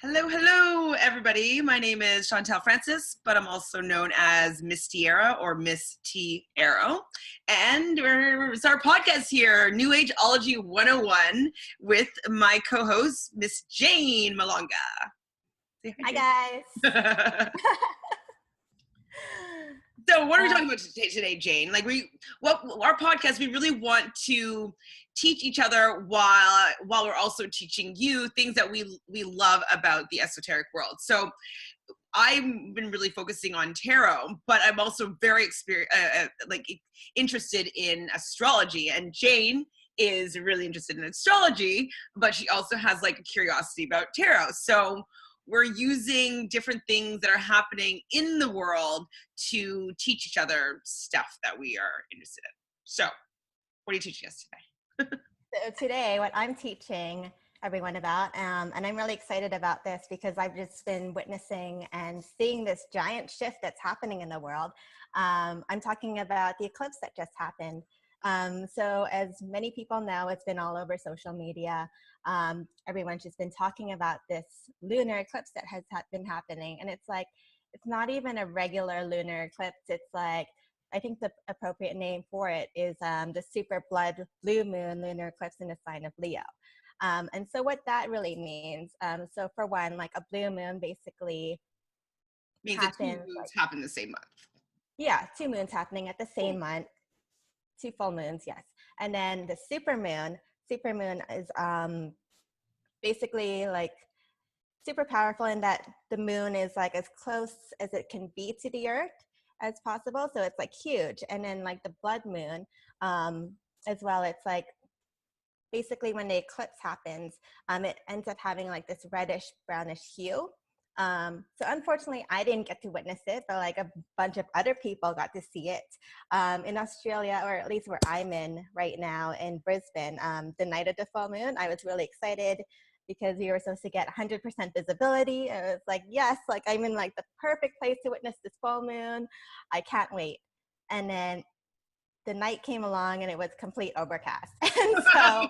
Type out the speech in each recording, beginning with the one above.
Hello, hello, everybody. My name is Chantal Francis, but I'm also known as Miss Tiara or Miss T Arrow. And it's our podcast here, Newageology 101, with my co-host, Miss Jane Malonga. Hi, guys. So what are we talking about today, Jane? Our podcast, we really want to teach each other while we're also teaching you things that we love about the esoteric world. So I've been really focusing on tarot, but I'm also very interested in astrology. And Jane is really interested in astrology, but she also has like a curiosity about tarot. So we're using different things that are happening in the world to teach each other stuff that we are interested in. So what are you teaching us today? So today, what I'm teaching everyone about, and I'm really excited about this because I've just been witnessing and seeing this giant shift that's happening in the world. I'm talking about the eclipse that just happened. So as many people know, it's been all over social media. Everyone's just been talking about this lunar eclipse that has been happening. And it's like, it's not even a regular lunar eclipse. It's like, I think the appropriate name for it is the Super Blood Blue Moon lunar eclipse in the sign of Leo. And so what that really means, so for one, like a blue moon basically means that two moons happen the same month. Yeah, two moons happening at the same month. Two full moons, yes. And then the super moon is basically like super powerful in that the moon is like as close as it can be to the earth as possible. So it's like huge. And then like the blood moon as well, it's like basically when the eclipse happens, it ends up having like this reddish brownish hue. So unfortunately, I didn't get to witness it, but like a bunch of other people got to see it in Australia, or at least where I'm in right now in Brisbane. The night of the full moon, I was really excited because we were supposed to get 100% visibility. It was like, yes, like I'm in like the perfect place to witness this full moon. I can't wait. And then the night came along and it was complete overcast. And so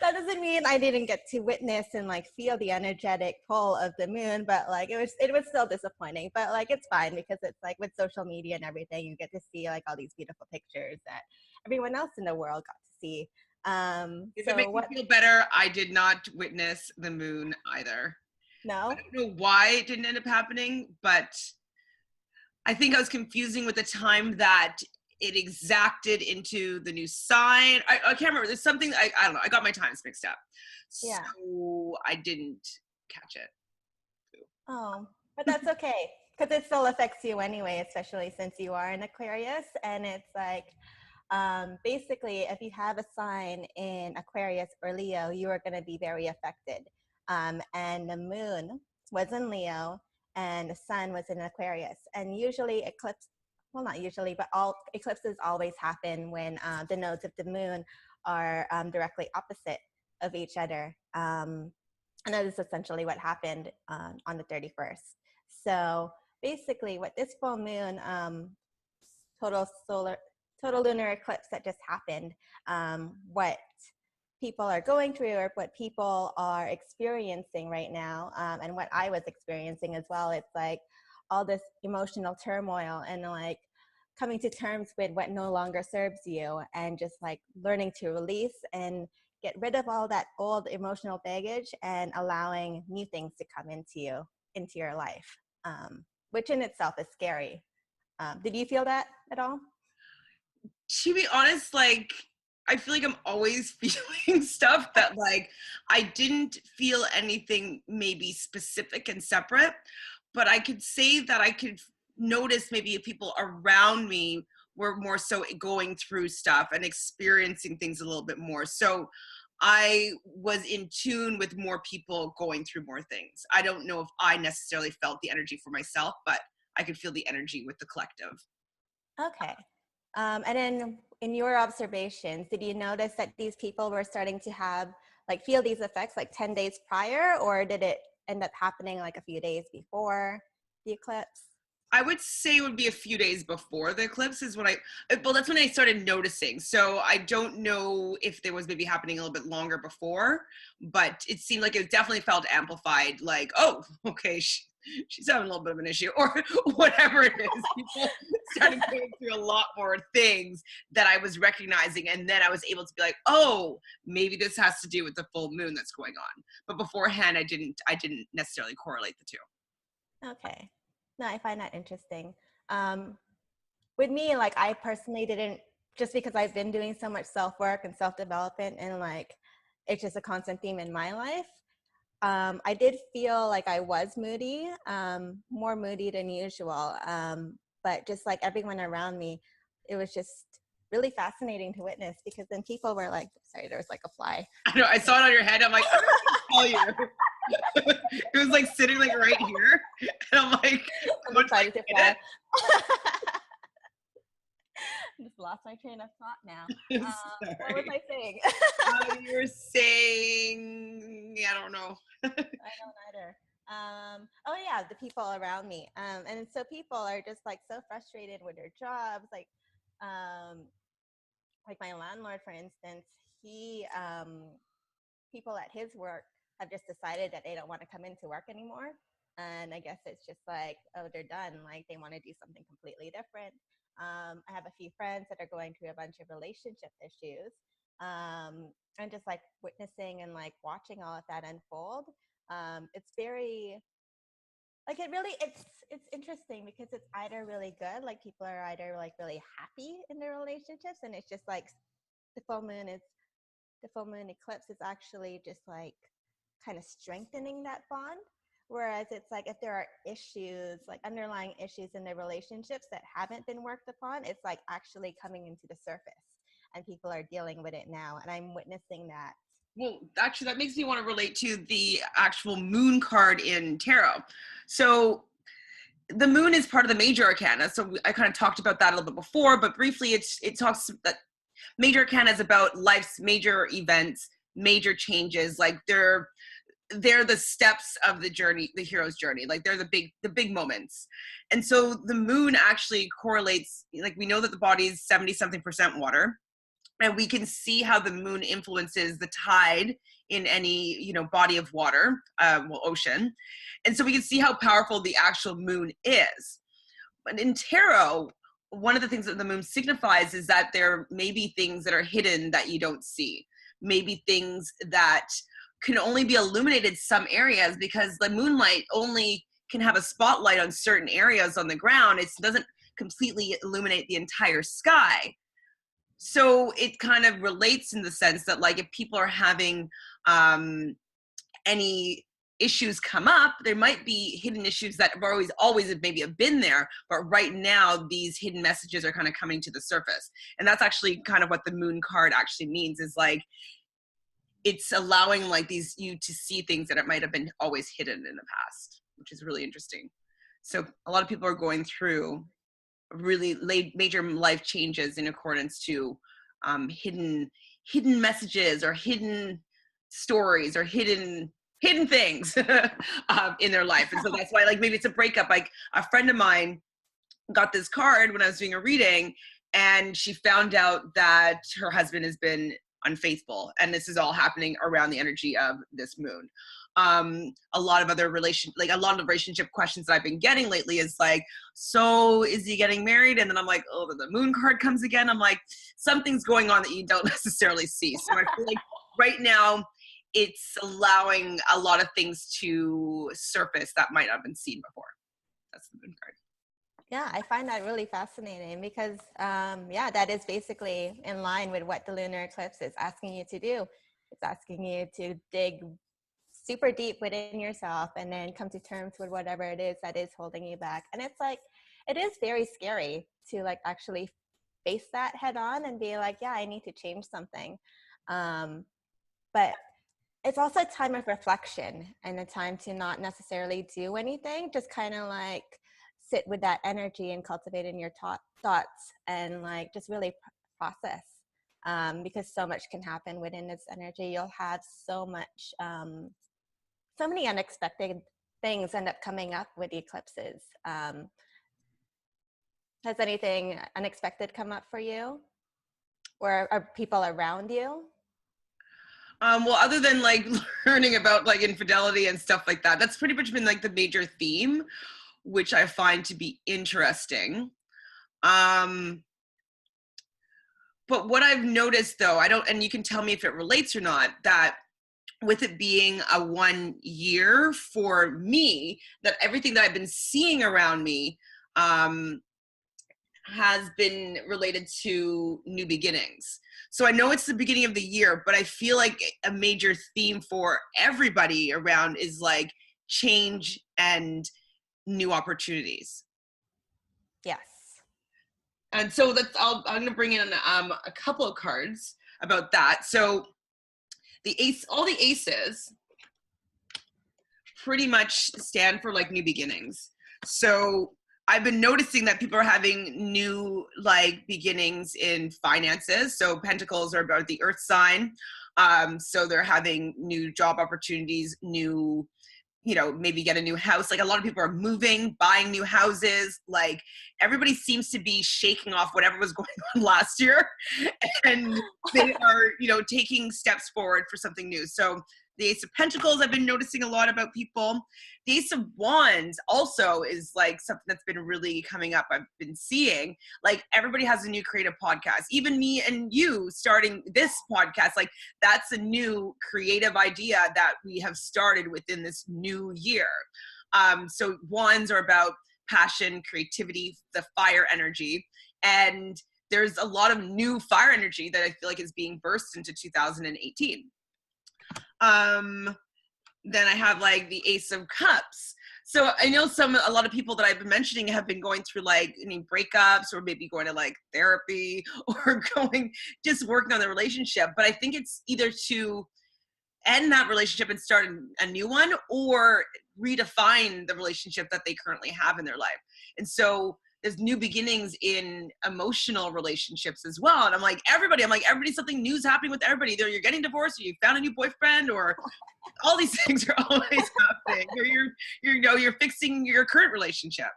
that doesn't mean I didn't get to witness and like feel the energetic pull of the moon, but like it was still disappointing, but like it's fine because it's like with social media and everything, you get to see like all these beautiful pictures that everyone else in the world got to see. If it makes me feel better, I did not witness the moon either. No? I don't know why it didn't end up happening, but I think I was confusing with the time that it exacted into the new sign. I can't remember. There's something, I don't know. I got my times mixed up. Yeah. So I didn't catch it. Oh, but that's okay because it still affects you anyway, especially since you are an Aquarius. And it's like, basically, if you have a sign in Aquarius or Leo, you are going to be very affected. And the moon was in Leo and the sun was in Aquarius. And usually not usually, but all eclipses always happen when the nodes of the moon are directly opposite of each other. And that is essentially what happened on the 31st. So basically what this full moon, total lunar eclipse that just happened, what people are going through or what people are experiencing right now, and what I was experiencing as well, it's like all this emotional turmoil and like coming to terms with what no longer serves you and just like learning to release and get rid of all that old emotional baggage and allowing new things to come into your life, which in itself is scary. Did you feel that at all? To be honest, like, I feel like I'm always feeling stuff that like I didn't feel anything maybe specific and separate, but I could say that I could notice maybe people around me were more so going through stuff and experiencing things a little bit more. So I was in tune with more people going through more things. I don't know if I necessarily felt the energy for myself, but I could feel the energy with the collective. Okay. And then in your observations, did you notice that these people were starting to feel these effects like 10 days prior, or did it end up happening like a few days before the eclipse? I would say it would be a few days before the eclipse is when well, that's when I started noticing. So I don't know if there was maybe happening a little bit longer before, but it seemed like it definitely felt amplified, like, oh, okay, she's having a little bit of an issue or whatever it is. People started going through a lot more things that I was recognizing. And then I was able to be like, oh, maybe this has to do with the full moon that's going on. But beforehand, I didn't necessarily correlate the two. Okay. No, I find that interesting. Um, with me, like I personally didn't, just because I've been doing so much self-work and self-development and like it's just a constant theme in my life. I did feel like I was moody, more moody than usual. But just like everyone around me, it was just really fascinating to witness because then people were like, sorry, there was like a fly. I know, I saw it on your head. I'm like, I don't know what to tell you. It was like sitting like right here. And I'm like, I'm excited to fly. Just lost my train of thought now. What was I saying? You were saying, I don't know. I don't either. Oh yeah, the people around me. And so people are just like so frustrated with their jobs. Like my landlord, for instance, people at his work have just decided that they don't want to come into work anymore. And I guess it's just like, oh, they're done. Like they want to do something completely different. I have a few friends that are going through a bunch of relationship issues. And just like witnessing and like watching all of that unfold. It's very, like it's interesting because it's either really good, like people are either like really happy in their relationships and it's just like the full moon eclipse is actually just like kind of strengthening that bond. Whereas it's like if there are issues, like underlying issues in their relationships that haven't been worked upon, it's like actually coming into the surface and people are dealing with it now. And I'm witnessing that. Well, actually, that makes me want to relate to the actual moon card in tarot. So the moon is part of the major arcana. So I kind of talked about that a little bit before, but briefly it talks that major arcana is about life's major events, major changes. Like they're the steps of the journey, the hero's journey. Like they're the big moments. And so the moon actually correlates, like we know that the body is 70 something percent water. And we can see how the moon influences the tide in any, body of water, ocean. And so we can see how powerful the actual moon is. But in tarot, one of the things that the moon signifies is that there may be things that are hidden that you don't see. Maybe things that can only be illuminated some areas because the moonlight only can have a spotlight on certain areas on the ground. It doesn't completely illuminate the entire sky. So it kind of relates in the sense that like if people are having any issues come up, there might be hidden issues that have always maybe have been there, but right now these hidden messages are kind of coming to the surface. And that's actually kind of what the moon card actually means, is like it's allowing like you to see things that it might have been always hidden in the past, which is really interesting. So a lot of people are going through really major life changes in accordance to hidden messages or hidden stories or hidden things in their life. And so that's why, like, maybe it's a breakup. Like a friend of mine got this card when I was doing a reading, and she found out that her husband has been unfaithful, and this is all happening around the energy of this moon. A lot of relationship questions that I've been getting lately is like, so is he getting married? And then I'm like, oh, the moon card comes again. I'm like, something's going on that you don't necessarily see. So I feel like right now it's allowing a lot of things to surface that might not have been seen before. That's the moon card. Yeah, I find that really fascinating because, that is basically in line with what the lunar eclipse is asking you to do. It's asking you to dig super deep within yourself and then come to terms with whatever it is that is holding you back. And it's like, it is very scary to like actually face that head on and be like, yeah, I need to change something. But it's also a time of reflection and a time to not necessarily do anything, just kind of like sit with that energy and cultivate in your thoughts and like just really process, because so much can happen within this energy. You'll have so many unexpected things end up coming up with the eclipses. Has anything unexpected come up for you, or are people around you? Well, other than like learning about like infidelity and stuff like that, that's pretty much been like the major theme, which I find to be interesting. Um, but what I've noticed though, I don't, and you can tell me if it relates or not, that with it being a 1 year for me, that everything that I've been seeing around me um, has been related to new beginnings. So I know it's the beginning of the year, but I feel like a major theme for everybody around is like change and new opportunities. Yes. And so I'm going to bring in a couple of cards about that. So the ace, all the aces pretty much stand for like new beginnings. So I've been noticing that people are having new like beginnings in finances. So pentacles are about the earth sign. So they're having new job opportunities, new, you know, maybe get a new house. Like a lot of people are moving, buying new houses. Like everybody seems to be shaking off whatever was going on last year. And they are, you know, taking steps forward for something new. So the Ace of Pentacles, I've been noticing a lot about people. The Ace of Wands also is like something that's been really coming up. I've been seeing like everybody has a new creative podcast. Even me and you starting this podcast, like that's a new creative idea that we have started within this new year. So wands are about passion, creativity, the fire energy. And there's a lot of new fire energy that I feel like is being burst into 2018. Then I have like the Ace of Cups. So I know a lot of people that I've been mentioning have been going through like any breakups or maybe going to like therapy or just working on the relationship. But I think it's either to end that relationship and start a new one or redefine the relationship that they currently have in their life. And so there's new beginnings in emotional relationships as well. And I'm like, everybody, something new's happening with everybody. Either you're getting divorced or you found a new boyfriend or all these things are always happening. Or you're fixing your current relationship.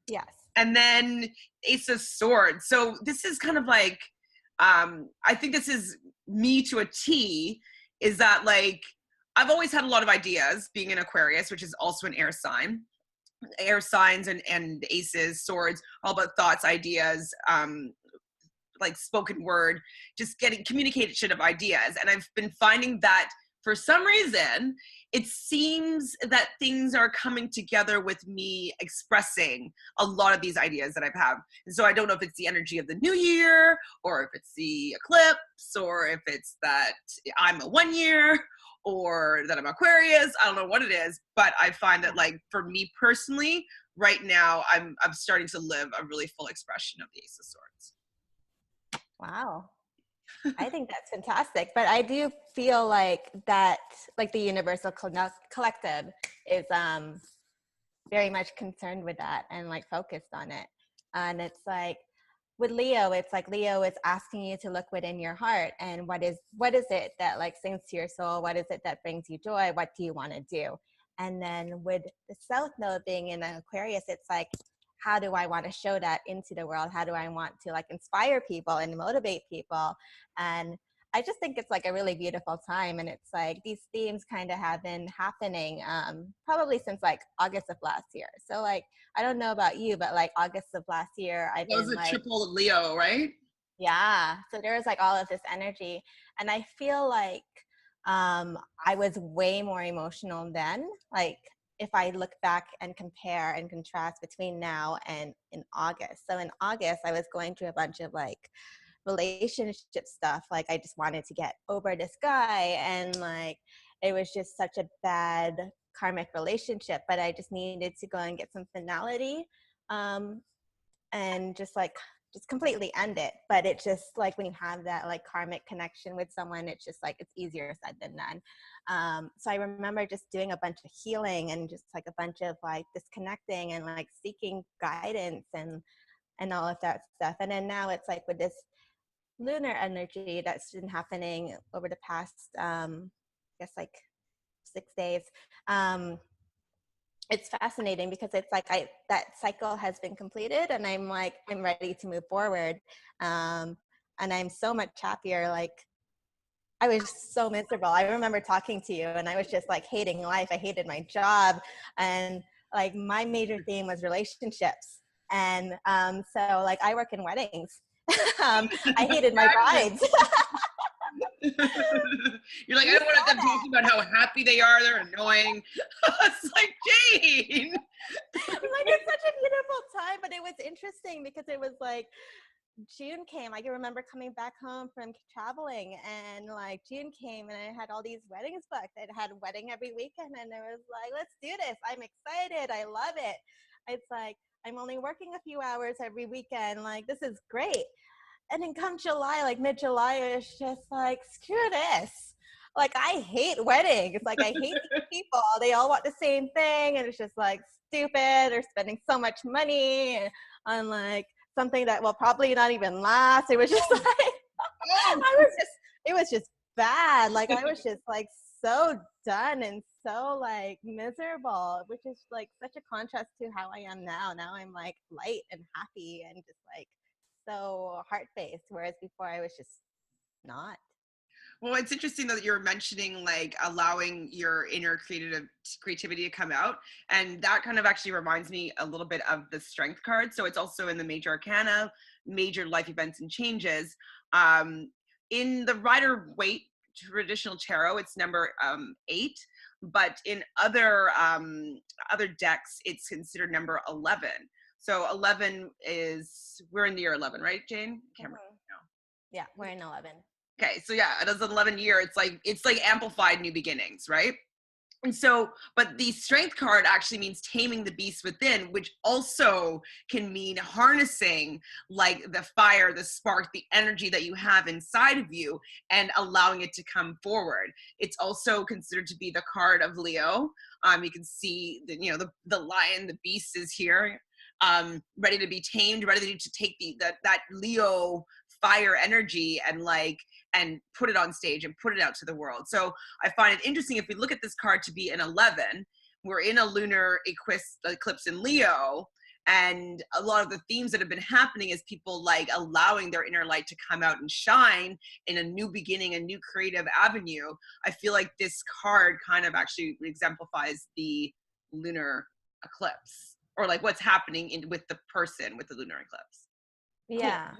Yes. And then Ace of Swords. So this is kind of like, I think this is me to a T, is that like, I've always had a lot of ideas being an Aquarius, which is also an air sign. Air signs and aces, swords, all about thoughts, ideas, like spoken word, just getting communication of ideas. And I've been finding that for some reason, it seems that things are coming together with me expressing a lot of these ideas that I have. And so I don't know if it's the energy of the new year or if it's the eclipse or if it's that I'm a 1 year or that I'm Aquarius. I don't know what it is, but I find that like for me personally, right now, I'm starting to live a really full expression of the Ace of Swords. Wow. I think that's fantastic. But I do feel like that, like the universal collective is very much concerned with that and like focused on it. And it's like with Leo, it's like Leo is asking you to look within your heart and what is it that like sings to your soul? What is it that brings you joy? What do you want to do? And then with the South Node being in Aquarius, it's like, how do I want to show that into the world? How do I want to like inspire people and motivate people? And I just think it's like a really beautiful time. And it's like these themes kind of have been happening probably since like August of last year. So like, I don't know about you, but like August of last year, I've That was been a like, triple Leo, right? yeah. So there was like all of this energy. And I feel like I was way more emotional then. Like if I look back and compare and contrast between now and in August. So in August, I was going through a bunch of like relationship stuff. Like I just wanted to get over this guy and like it was just such a bad karmic relationship, but I just needed to go and get some finality and just completely end it. But it's just like when you have that like karmic connection with someone, it's just like it's easier said than done. So I remember just doing a bunch of healing and just like a bunch of like disconnecting and like seeking guidance and all of that stuff. And then now it's like with this lunar energy that's been happening over the past I guess like 6 days, it's fascinating because it's like that cycle has been completed, and I'm like, I'm ready to move forward. Um, and I'm so much happier. Like, I was so miserable. I remember talking to you and I was just like hating life. I hated my job. And like my major theme was relationships. And so like I work in weddings. I hated my Exactly. brides. You're like, I You don't want saw them that. talking about how happy they are. They're annoying. It's like, Jane. Like it's such a beautiful time, but it was interesting because it was like June came. I can remember coming back home from traveling, and like June came, and I had all these weddings booked. I had a wedding every weekend, and I was like, "Let's do this! I'm excited. I love it." It's like I'm only working a few hours every weekend. Like this is great. And then come July, like mid-July, it's just like screw this. Like I hate weddings. Like I hate these people. They all want the same thing, and it's just like stupid. They're spending so much money on like something that will probably not even last. It was just like Oh, it was just bad. Like I was just like so done and so like miserable, which is like such a contrast to how I am now. Now I'm like light and happy and just like so heart faced, whereas before I was just not. well, it's interesting that you're mentioning like allowing your inner creativity to come out, and that kind of actually reminds me a little bit of the Strength card. So it's also in the Major Arcana, major life events and changes. Um, in the Rider Waite traditional tarot, it's number 8, but in other decks, it's considered number 11. So 11 is, we're in the year 11, right, Jane? I can't remember Mhm. now. Yeah, we're in 11. Okay, so yeah, it is an 11 year. It's like amplified new beginnings, right? And so, but the Strength card actually means taming the beast within, which also can mean harnessing like the fire, the spark, the energy that you have inside of you and allowing it to come forward. It's also considered to be the card of Leo. You can see the lion, the beast is here, ready to be tamed, ready to take that Leo fire energy and put it on stage and put it out to the world. So I find it interesting if we look at this card to be an 11, we're in a lunar eclipse in Leo, and a lot of the themes that have been happening is people like allowing their inner light to come out and shine in a new beginning, a new creative avenue. I feel like this card kind of actually exemplifies the lunar eclipse, or like what's happening with the person with the lunar eclipse. Cool. Yeah.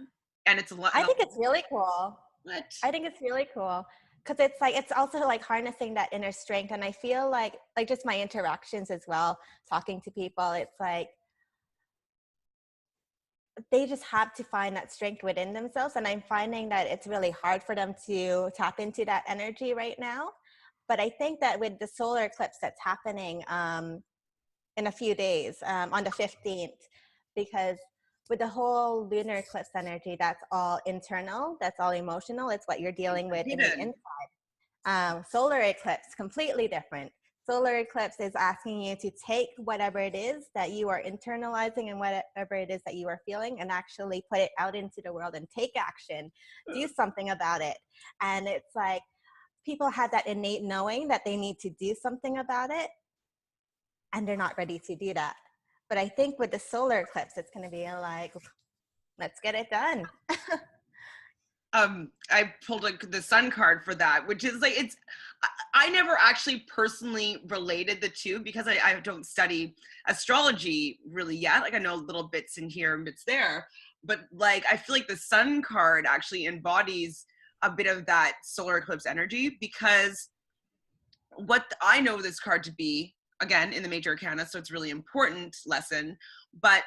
And it's a lot. I think it's really cool. What? I think it's really cool because it's like it's also like harnessing that inner strength, and I feel like just my interactions as well, talking to people, it's like they just have to find that strength within themselves, and I'm finding that it's really hard for them to tap into that energy right now. But I think that with the solar eclipse that's happening in a few days, on the 15th, because with the whole lunar eclipse energy, that's all internal, that's all emotional, it's what you're dealing with in the Hidden. solar eclipse, completely different. Solar eclipse is asking you to take whatever it is that you are internalizing and whatever it is that you are feeling and actually put it out into the world and take action, do something about it. And it's like people have that innate knowing that they need to do something about it, and they're not ready to do that. But I think with the solar eclipse, it's going to be like, let's get it done. I pulled the sun card for that, which is like I never actually personally related the two because I don't study astrology really yet. Like I know little bits in here and bits there, but like I feel like the sun card actually embodies a bit of that solar eclipse energy, because what I know this card to be, again, in the major arcana, so it's really important lesson, but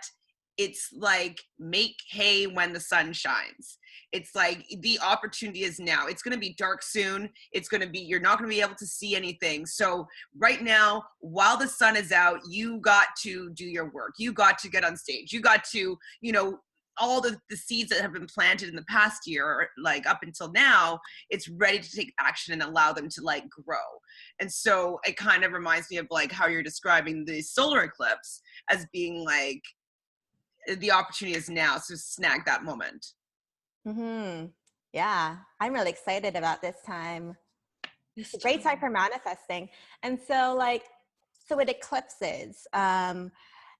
it's like make hay when the sun shines. It's like the opportunity is now. It's going to be dark soon. It's going to be, you're not going to be able to see anything. So right now, while the sun is out, you got to do your work. You got to get on stage. You got to, all the seeds that have been planted in the past year, or like up until now, it's ready to take action and allow them to like grow. And so it kind of reminds me of like how you're describing the solar eclipse as being like the opportunity is now, so snag that moment. Yeah, I'm really excited about this time. It's This a great time time. for manifesting. And so, like, So with eclipses,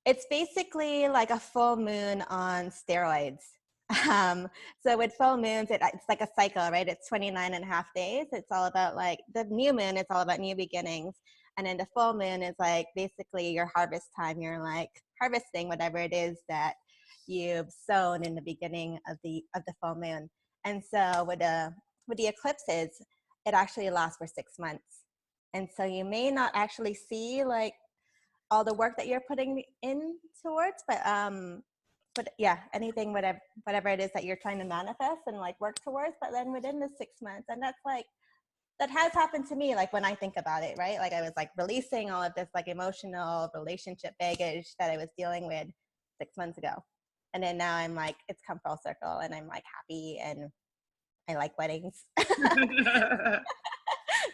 it's basically like a full moon on steroids. So with full moons, it's like a cycle, right? It's 29 and a half days. It's all about like the new moon, it's all about new beginnings. And then the full moon is like basically your harvest time. You're like harvesting whatever it is that you've sown in the beginning of the full moon. And so with the eclipses, it actually lasts for 6 months. And so you may not actually see like all the work that you're putting in towards, but yeah, anything, whatever it is that you're trying to manifest and like work towards, but then within the 6 months. And that's like, that has happened to me, like when I think about it, right? Like I was like releasing all of this like emotional relationship baggage that I was dealing with 6 months ago. And then now I'm like, it's come full circle and I'm like happy and I like weddings. I'm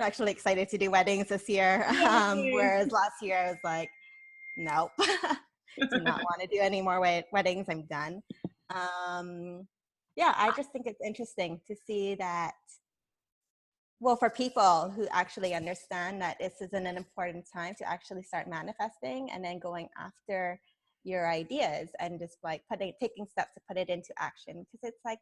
actually excited to do weddings this year. Whereas last year I was like, nope, do not want to do any more weddings. I'm done. Yeah, I just think it's interesting to see that, well, for people who actually understand that this is an important time to actually start manifesting and then going after your ideas and just like taking steps to put it into action. Because it's like,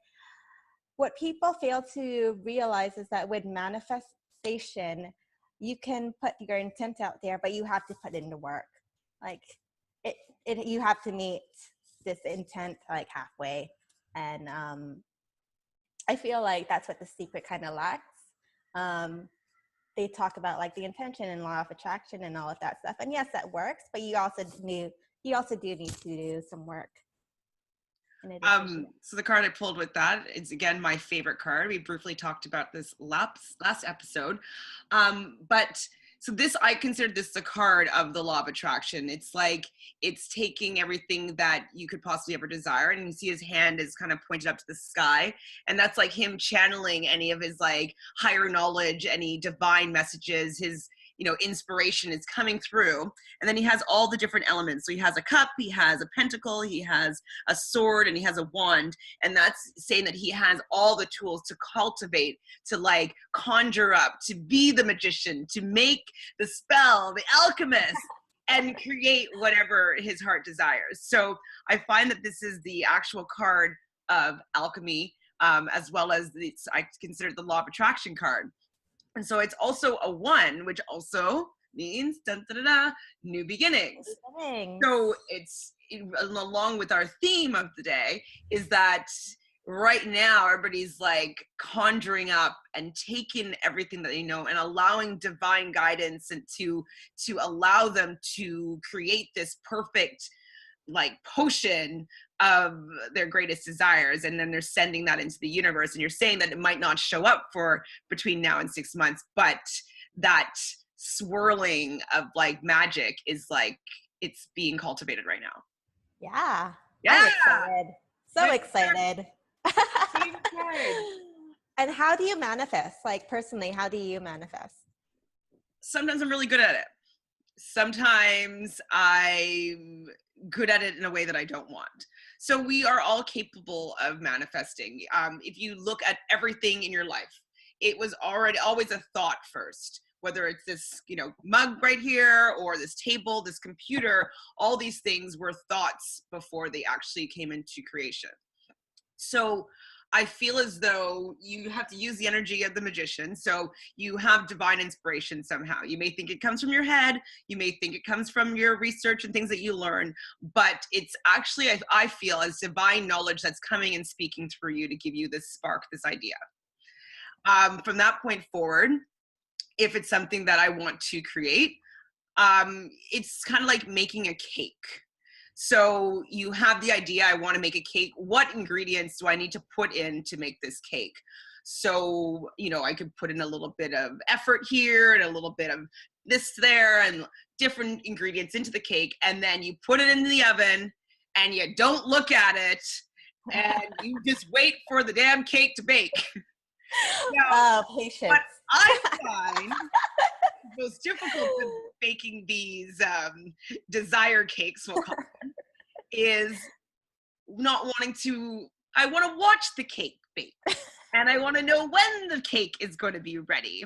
what people fail to realize is that with manifestation, you can put your intent out there, but you have to put in the work. Like you have to meet this intent like halfway. And I feel like that's what The Secret kind of lacks. They talk about like the intention and law of attraction and all of that stuff. And yes, that works, but you also do need to do some work. So the card I pulled with that is again my favorite card. We briefly talked about this last episode, but so this, I consider this the card of the law of attraction. It's like it's taking everything that you could possibly ever desire, and you see his hand is kind of pointed up to the sky, and that's like him channeling any of his like higher knowledge, any divine messages, his inspiration is coming through. And then he has all the different elements. So he has a cup, he has a pentacle, he has a sword, and he has a wand. And that's saying that he has all the tools to cultivate, to like conjure up, to be the magician, to make the spell, the alchemist, and create whatever his heart desires. So I find that this is the actual card of alchemy, as well as I consider the law of attraction card. And so it's also a 1, which also means new beginnings. So it's along with our theme of the day is that right now everybody's like conjuring up and taking everything that they know and allowing divine guidance and to allow them to create this perfect like potion of their greatest desires, and then they're sending that into the universe. And you're saying that it might not show up for between now and 6 months, but that swirling of like magic is like it's being cultivated right now. Yeah. Yeah. I'm excited. And how do you manifest? Like personally, how do you manifest? Sometimes I'm really good at it. Sometimes I'm good at it in a way that I don't want. So we are all capable of manifesting. If you look at everything in your life, it was always a thought first, whether it's this, mug right here or this table, this computer, all these things were thoughts before they actually came into creation. So I feel as though you have to use the energy of the magician. So you have divine inspiration somehow. You may think it comes from your head. You may think it comes from your research and things that you learn, but it's actually, I feel, as divine knowledge that's coming and speaking through you to give you this spark, this idea. From that point forward, if it's something that I want to create, it's kind of like making a cake. So you have the idea, I want to make a cake. What ingredients do I need to put in to make this cake? So, I could put in a little bit of effort here and a little bit of this there and different ingredients into the cake. And then you put it in the oven and you don't look at it and you just wait for the damn cake to bake. Patience. But I find most difficult of baking these desire cakes, we'll call them, is not wanting to. I want to watch the cake bake. and I want to know when the cake is going to be ready.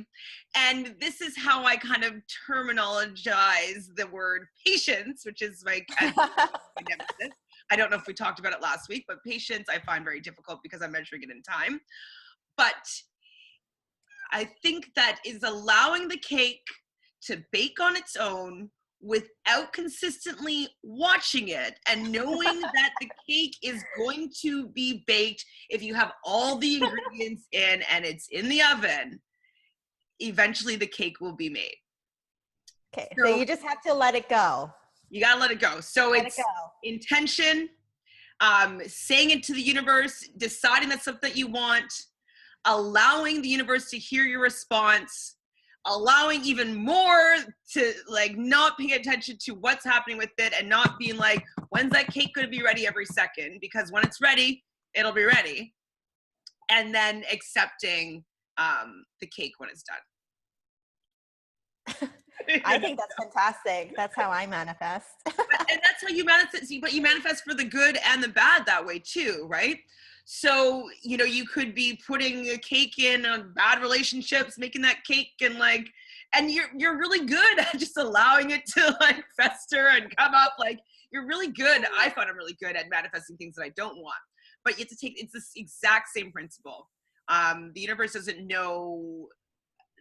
And this is how I kind of terminologize the word patience, which is my nemesis. I don't know if we talked about it last week, but patience I find very difficult because I'm measuring it in time. But I think that is allowing the cake to bake on its own without consistently watching it and knowing that the cake is going to be baked if you have all the ingredients in and it's in the oven. Eventually the cake will be made. Okay, so you just have to let it go. You gotta let it go. So it's intention, saying it to the universe, deciding that's something that you want, allowing the universe to hear your response, allowing even more to like not pay attention to what's happening with it and not being like, when's that cake going to be ready every second? Because when it's ready, it'll be ready. And then accepting the cake when it's done. I think that's fantastic. That's how I manifest. And that's how you manifest, but you manifest for the good and the bad that way too, right? So, you know, you could be putting a cake in on bad relationships, making that cake and you're really good at just allowing it to like fester and come up. Like you're really good. I find I'm really good at manifesting things that I don't want, but you have to it's this exact same principle. The universe doesn't know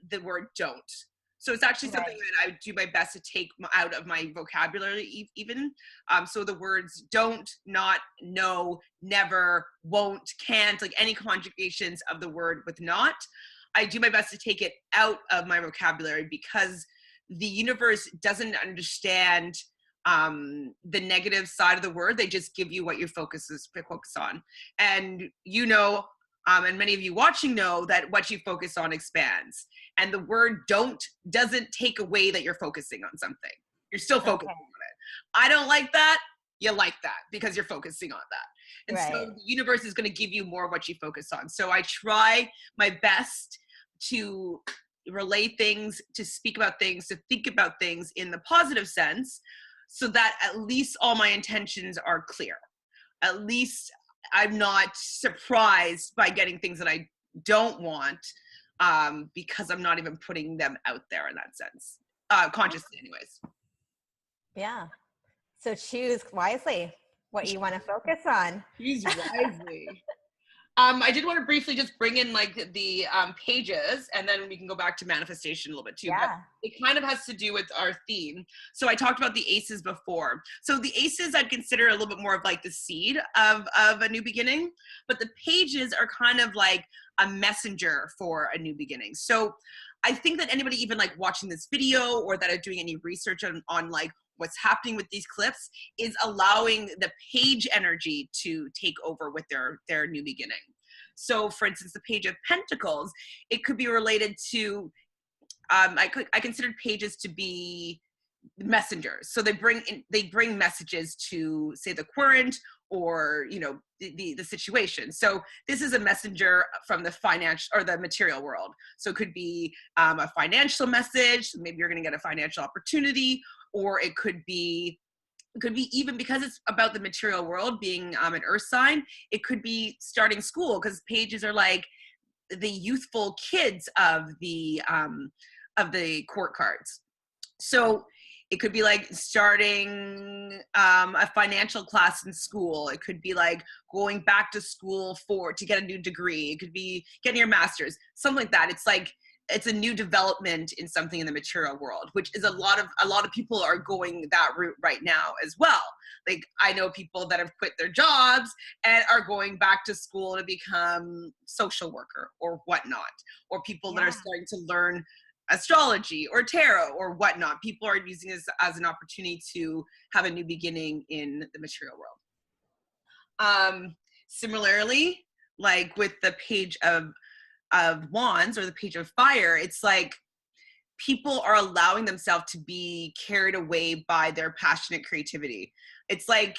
the word don't. So it's actually something that I do my best to take out of my vocabulary even. So the words don't, not, no, never, won't, can't, like any conjugations of the word with not, I do my best to take it out of my vocabulary because the universe doesn't understand the negative side of the word. They just give you what your focus on. And you know, and many of you watching know that what you focus on expands. And the word don't doesn't take away that you're focusing on something. You're still focusing on it. I don't like that. You like that because you're focusing on that. And so the universe is going to give you more of what you focus on. So I try my best to relay things, to speak about things, to think about things in the positive sense so that at least all my intentions are clear. At least I'm not surprised by getting things that I don't want because I'm not even putting them out there in that sense, consciously anyways. Yeah. So choose wisely what you want to focus on. Choose wisely. I did want to briefly just bring in like the pages and then we can go back to manifestation a little bit too. Yeah. But it kind of has to do with our theme. So I talked about the aces before. So the aces I'd consider a little bit more of like the seed of a new beginning, but the pages are kind of like a messenger for a new beginning. So I think that anybody even like watching this video or that are doing any research on like what's happening with these clips is allowing the page energy to take over with their new beginning. So for instance, the Page of Pentacles, it could be related to, I considered pages to be messengers. So they bring messages to say the current or, you know, the situation. So this is a messenger from the financial or the material world. So it could be a financial message. So maybe you're going to get a financial opportunity, or it could be even because it's about the material world being an earth sign, it could be starting school because pages are like the youthful kids of the court cards. So it could be like starting a financial class in school. It could be like going back to school to get a new degree. It could be getting your master's, something like that. It's like, it's a new development in something in the material world, which is a lot of people are going that route right now as well. Like I know people that have quit their jobs and are going back to school to become social worker or whatnot, or people that are starting to learn astrology or tarot or whatnot. People are using this as an opportunity to have a new beginning in the material world. Similarly, like with the Page of Wands or the Page of Fire, it's like people are allowing themselves to be carried away by their passionate creativity. It's like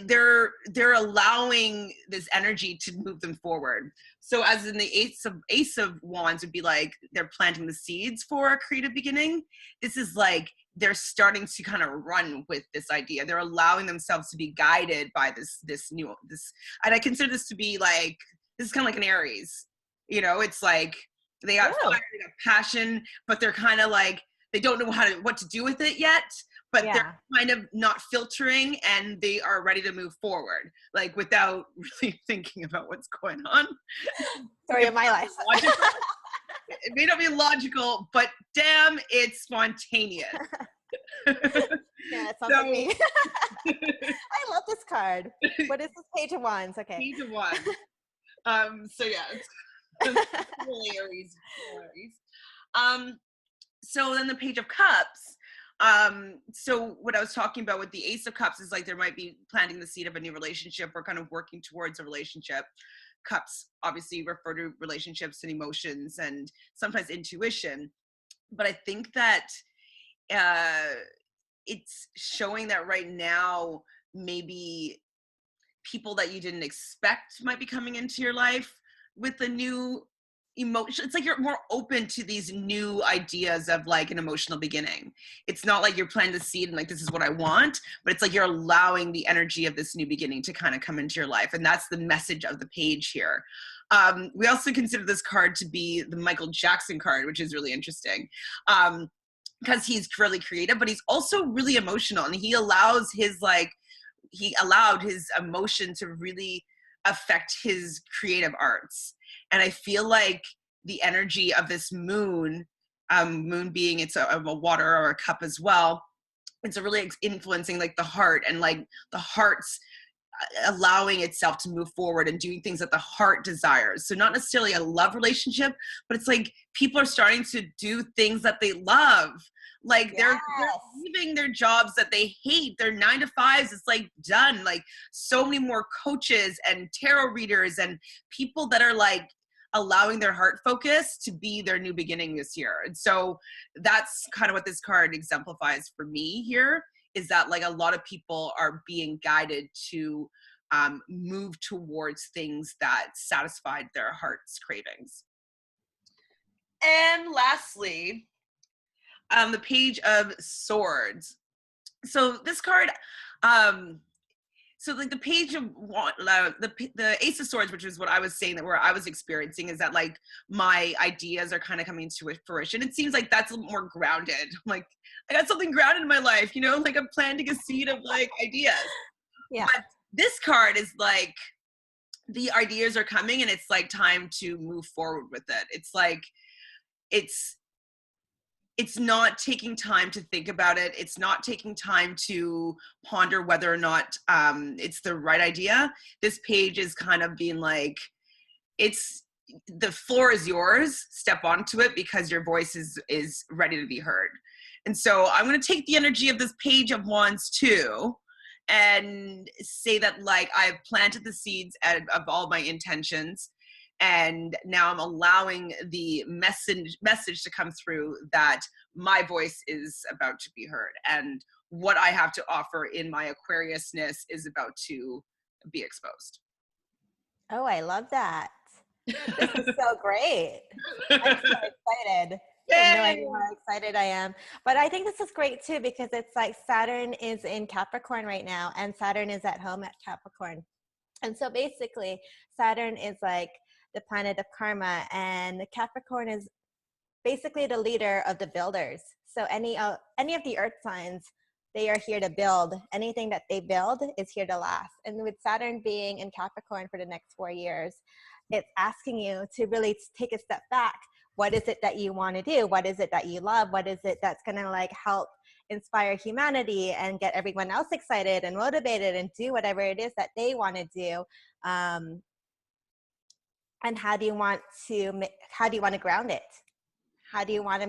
they're allowing this energy to move them forward. So as in the Ace of Wands would be like they're planting the seeds for a creative beginning. This is like they're starting to kind of run with this idea. They're allowing themselves to be guided by this and I consider this to be like, this is kind of like an Aries. You know, it's like they got Ooh. fire, they got passion, but they're kind of like, they don't know what to do with it yet, but they're Yeah. kind of not filtering, and they are ready to move forward, like without really thinking about what's going on. Story of my life. Logical. It may not be logical, but damn, it's spontaneous. Yeah, it sounds like So me. I love this card. What is this? Page of Wands. Okay. page of one. So yeah, it's hilarious. Hilarious. So then the page of cups. So what I was talking about with the ace of cups is like there might be planting the seed of a new relationship or kind of working towards a relationship. Cups obviously refer to relationships and emotions and sometimes intuition, but I think that it's showing that right now maybe people that you didn't expect might be coming into your life with a new emotion. It's like you're more open to these new ideas of like an emotional beginning. It's not like you're planting the seed and like, this is what I want, but it's like you're allowing the energy of this new beginning to kind of come into your life. And that's the message of the page here. We also consider this card to be the Michael Jackson card, which is really interesting. Because he's really creative, but he's also really emotional, and he allowed his emotion to really affect his creative arts. And I feel like the energy of this moon, moon being it's a water or a cup as well, it's a really influencing like the heart, and like the heart's allowing itself to move forward and doing things that the heart desires. So not necessarily a love relationship, but it's like people are starting to do things that they love. Like they're Yes. leaving their jobs that they hate, their 9 to 5s. It's like done. Like so many more coaches and tarot readers and people that are like allowing their heart focus to be their new beginning this year. And so that's kind of what this card exemplifies for me here, is that like a lot of people are being guided to move towards things that satisfied their heart's cravings. And lastly, the page of swords. So this card, so like the page of the ace of swords, which is what I was saying that where I was experiencing, is that like my ideas are kind of coming to fruition. It seems like that's a little more grounded. Like I got something grounded in my life, you know, like I'm planting a seed of like ideas. Yeah. But this card is like the ideas are coming and it's like time to move forward with it. It's like it's not taking time to think about it. It's not taking time to ponder whether or not it's the right idea. This page is kind of being like, it's the floor is yours. Step onto it because your voice is ready to be heard. And so I'm going to take the energy of this page of wands too, and say that like I've planted the seeds of all my intentions, and now I'm allowing the message to come through that my voice is about to be heard, and what I have to offer in my Aquariusness is about to be exposed. Oh, I love that. This is so great. I'm so excited. You have no Yay! idea how excited I am. But I think this is great too, because it's like Saturn is in Capricorn right now, and Saturn is at home at Capricorn. And so basically, Saturn is like the planet of karma, and the Capricorn is basically the leader of the builders. So any of the earth signs, they are here to build. Anything that they build is here to last. And with Saturn being in Capricorn for the next 4 years, it's asking you to really take a step back. What is it that you want to do? What is it that you love? What is it that's going to like help inspire humanity and get everyone else excited and motivated and do whatever it is that they want to do? And how do you want to ground it? How do you want to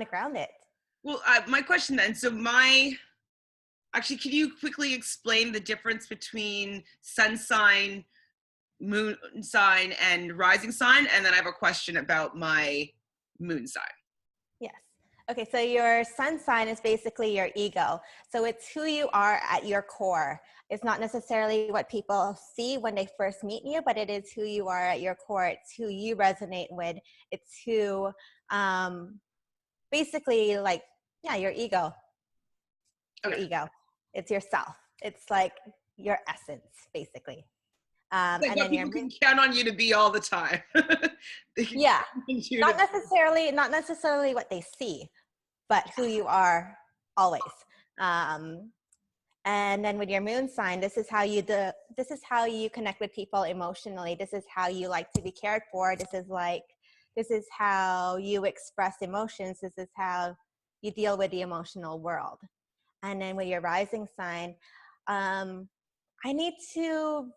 ground it? Well, my question then, so actually, can you quickly explain the difference between sun sign, moon sign, and rising sign? And then I have a question about my moon sign. Yes. Okay, so your sun sign is basically your ego. So it's who you are at your core. It's not necessarily what people see when they first meet you, but it is who you are at your core. It's who you resonate with. It's who, basically like, yeah, your ego. Your Okay. ego. It's yourself. It's like your essence, basically. Like And what then your people moon, can count on you to be all the time. They can yeah, count on you not to necessarily, not necessarily what they see, but who you are always. Um, and then with your moon sign, this is how you connect with people emotionally. This is how you like to be cared for. This is how you express emotions. This is how you deal with the emotional world. And then with your rising sign, um, I need to,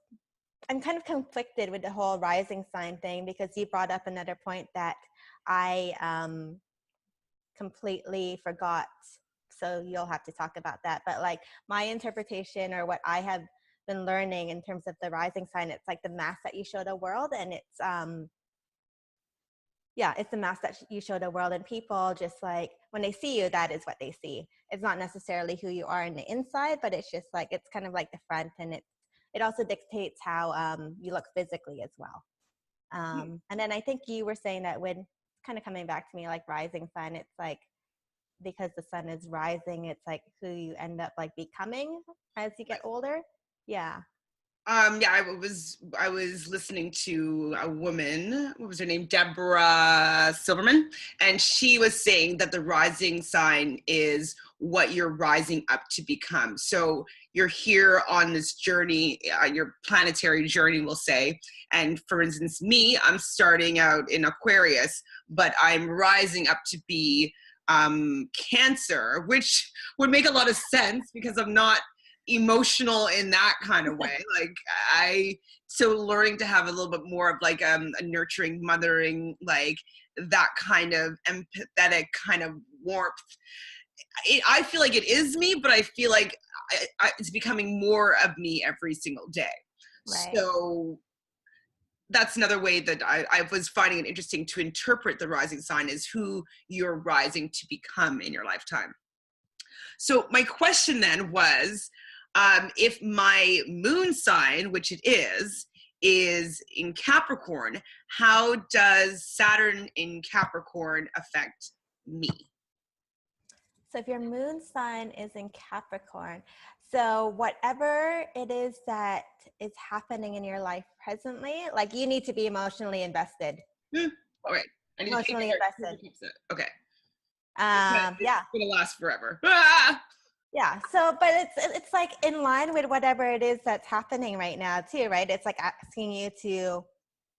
I'm kind of conflicted with the whole rising sign thing, because you brought up another point that I completely forgot. So you'll have to talk about that. But like my interpretation, or what I have been learning in terms of the rising sign, it's like the mask that you show the world. And it's, yeah, it's the mask that you show the world, and people just like, when they see you, that is what they see. It's not necessarily who you are in the inside, but it's just like, it's kind of like the front, and it also dictates how you look physically as well. And then I think you were saying that, when kind of coming back to me, like rising sign, it's like, because the sun is rising, it's like who you end up like becoming as you get older. Yeah. Yeah, I was listening to a woman, what was her name? Deborah Silverman, and she was saying that the rising sign is what you're rising up to become. So you're here on this journey, your planetary journey, we'll say. And for instance, me, I'm starting out in Aquarius, but I'm rising up to be Cancer, which would make a lot of sense because I'm not emotional in that kind of way. Like so learning to have a little bit more of like a nurturing, mothering, like that kind of empathetic kind of warmth. I feel like it is me, but I feel like it's becoming more of me every single day. Right. So that's another way that I was finding it interesting to interpret the rising sign, is who you're rising to become in your lifetime. So my question then was, if my moon sign, which it is in Capricorn, how does Saturn in Capricorn affect me? So if your moon sign is in Capricorn, so whatever it is that is happening in your life presently, like you need to be emotionally invested. All right. I need to take Emotionally invested. it. Okay. It's Yeah. gonna last forever. Ah! Yeah. So, but it's like in line with whatever it is that's happening right now too, right? It's like asking you to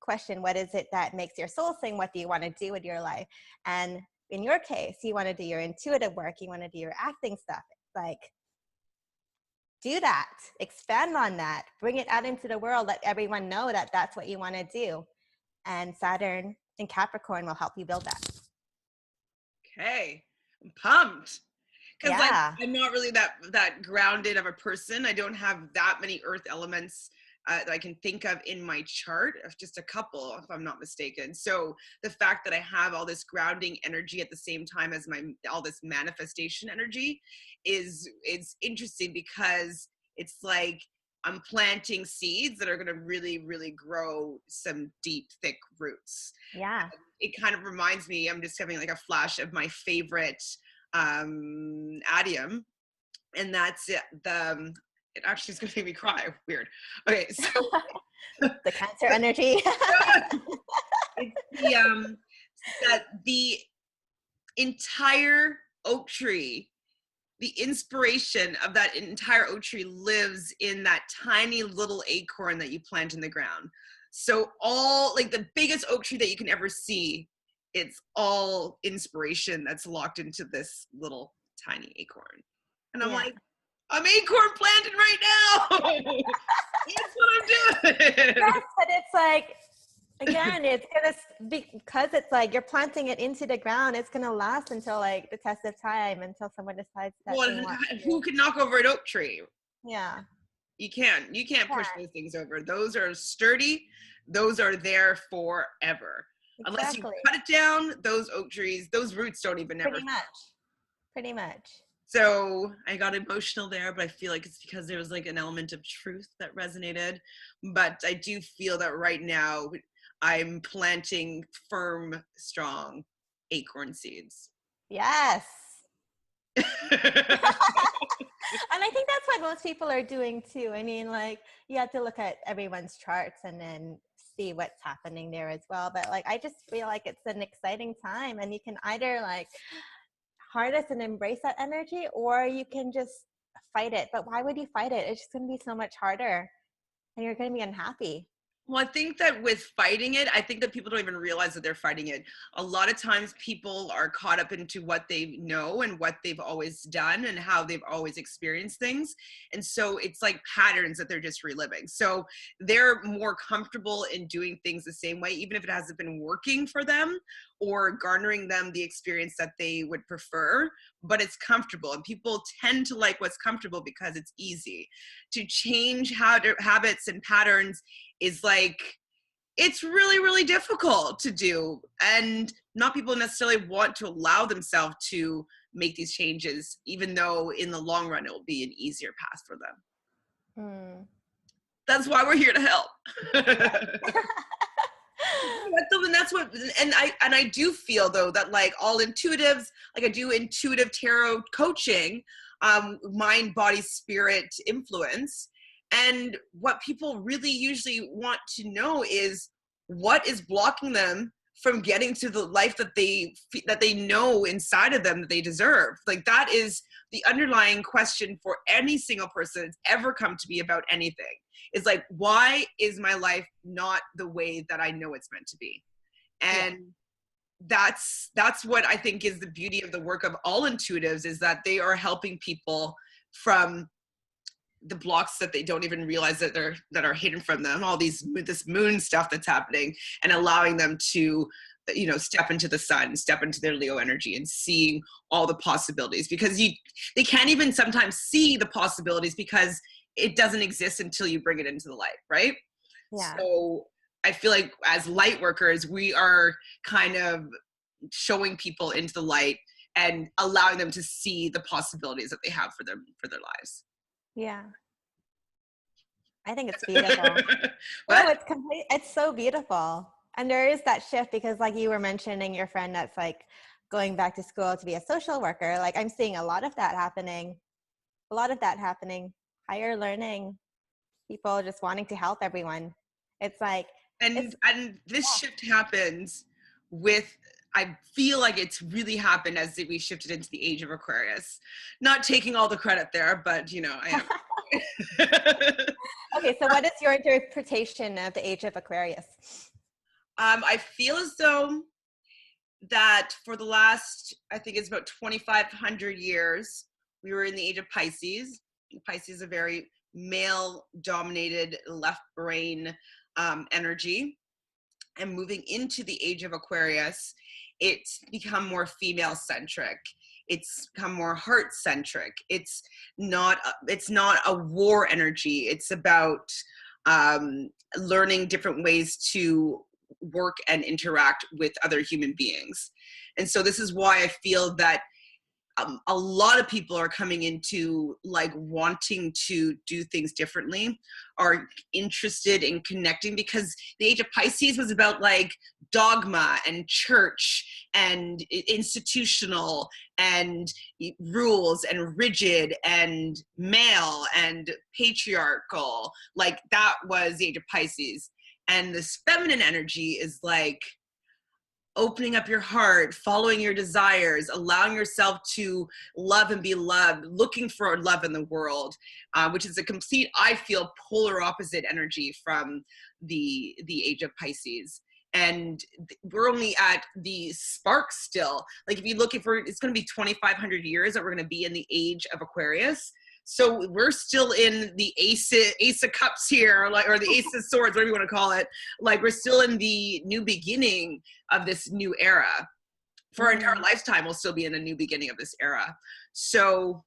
question, what is it that makes your soul sing? What do you want to do with your life? And in your case, you want to do your intuitive work. You want to do your acting stuff. It's like, do that, expand on that, bring it out into the world, let everyone know that that's what you want to do. And Saturn in Capricorn will help you build that. Okay. I'm pumped. Because like Yeah. I'm not really that grounded of a person. I don't have that many earth elements that I can think of in my chart, of just a couple, if I'm not mistaken. So the fact that I have all this grounding energy at the same time as my all this manifestation energy is interesting, because it's like I'm planting seeds that are going to really, really grow some deep, thick roots. Yeah. It kind of reminds me, I'm just having like a flash of my favorite adium, and that's it. It actually is going to make me cry. Weird. Okay, so The Cancer energy. it's that the entire oak tree, the inspiration of that entire oak tree lives in that tiny little acorn that you plant in the ground. So all like the biggest oak tree that you can ever see, it's all inspiration that's locked into this little tiny acorn. And I'm Yeah. like, I'm acorn planted right now. That's what I'm doing. Yes, but it's like, again, it's gonna because it's like you're planting it into the ground. It's gonna last until like the test of time, until someone decides that Well, they want who to. can knock over an oak tree? Yeah. You can't. You can't push Yeah. those things over. Those are sturdy. Those are there forever. Unless you Exactly. cut it down, those oak trees, those roots don't even ever. Pretty much. Pretty much. So I got emotional there, but I feel like it's because there was like an element of truth that resonated. But I do feel that right now I'm planting firm, strong acorn seeds. Yes. And I think that's what most people are doing too. I mean, like, you have to look at everyone's charts and then see what's happening there as well. But like, I just feel like it's an exciting time, and you can either like harness and embrace that energy, or you can just fight it. But why would you fight it? It's just going to be so much harder, and you're going to be unhappy. Well, I think that with fighting it, I think that people don't even realize that they're fighting it. A lot of times people are caught up into what they know and what they've always done and how they've always experienced things. And so it's like patterns that they're just reliving. So they're more comfortable in doing things the same way, even if it hasn't been working for them or garnering them the experience that they would prefer, but it's comfortable. And people tend to like what's comfortable because it's easy. To change habits and patterns is like, it's really, really difficult to do. And not people necessarily want to allow themselves to make these changes, even though in the long run, it will be an easier path for them. Mm. That's why we're here to help. Yeah. And that's what, and I do feel though that like all intuitives, like I do intuitive tarot coaching, mind, body, spirit influence. And what people really usually want to know is what is blocking them from getting to the life that they know inside of them that they deserve. Like that is the underlying question for any single person that's ever come to me about anything. Is like, why is my life not the way that I know it's meant to be? And that's what I think is the beauty of the work of all intuitives, is that they are helping people from the blocks that they don't even realize that are hidden from them, all this moon stuff that's happening, and allowing them to, you know, step into the sun, step into their Leo energy and seeing all the possibilities, because they can't even sometimes see the possibilities because it doesn't exist until you bring it into the light, right? Yeah. So I feel like as light workers, we are kind of showing people into the light and allowing them to see the possibilities that they have for their lives. Yeah. I think it's beautiful. But No, it's complete. It's so beautiful. And there is that shift because like you were mentioning your friend that's like going back to school to be a social worker. Like I'm seeing a lot of that happening. A lot of that happening. Higher learning, people just wanting to help everyone. It's like and this shift happens with, I feel like it's really happened as we shifted into the age of Aquarius. Not taking all the credit there, but you know, I am. Okay, so what is your interpretation of the age of Aquarius? I feel as though that for the last, I think it's about 2,500 years, we were in the age of Pisces. Pisces is a very male-dominated left brain energy. And moving into the age of Aquarius, it's become more female-centric. It's become more heart-centric. It's not a war energy. It's about learning different ways to work and interact with other human beings. And so this is why I feel that a lot of people are coming into like wanting to do things differently, are interested in connecting, because the age of Pisces was about like dogma and church and institutional and rules and rigid and male and patriarchal. Like that was the age of Pisces. And this feminine energy is like opening up your heart, following your desires, allowing yourself to love and be loved, looking for love in the world, which is a complete, I feel, polar opposite energy from the age of Pisces. And we're only at the spark still. Like if you look, it's going to be 2,500 years that we're going to be in the age of Aquarius. So we're still in the ace of cups here, like, or the ace of swords, whatever you want to call it. Like we're still in the new beginning of this new era. For our entire lifetime, we'll still be in a new beginning of this era. So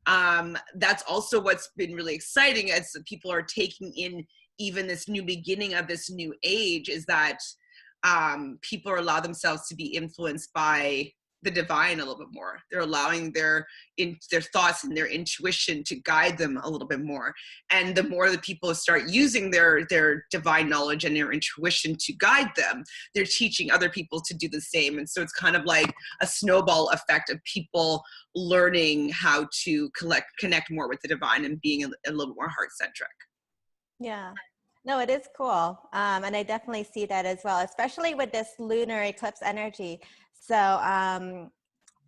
that's also what's been really exciting as people are taking in even this new beginning of this new age, is that people allow themselves to be influenced by the divine a little bit more. They're allowing their thoughts and their intuition to guide them a little bit more. And the more that people start using their divine knowledge and their intuition to guide them, they're teaching other people to do the same. And so it's kind of like a snowball effect of people learning how to connect more with the divine and being a little bit more heart-centric. Yeah. No, it is cool. And I definitely see that as well, especially with this lunar eclipse energy. So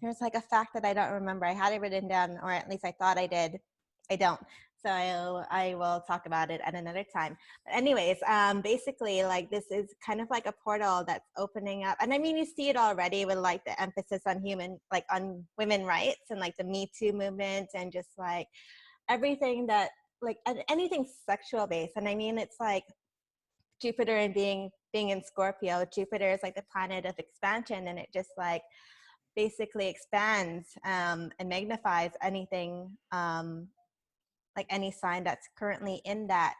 there's like a fact that I don't remember. I had it written down, or at least I thought I did. I don't. So I will talk about it at another time. But anyways, basically, like this is kind of like a portal that's opening up. And I mean, you see it already with like the emphasis on on women rights and like the Me Too movement and just like everything that like anything sexual based. And I mean, it's like Jupiter and being in Scorpio, Jupiter is like the planet of expansion, and it just like basically expands and magnifies anything like any sign that's currently in that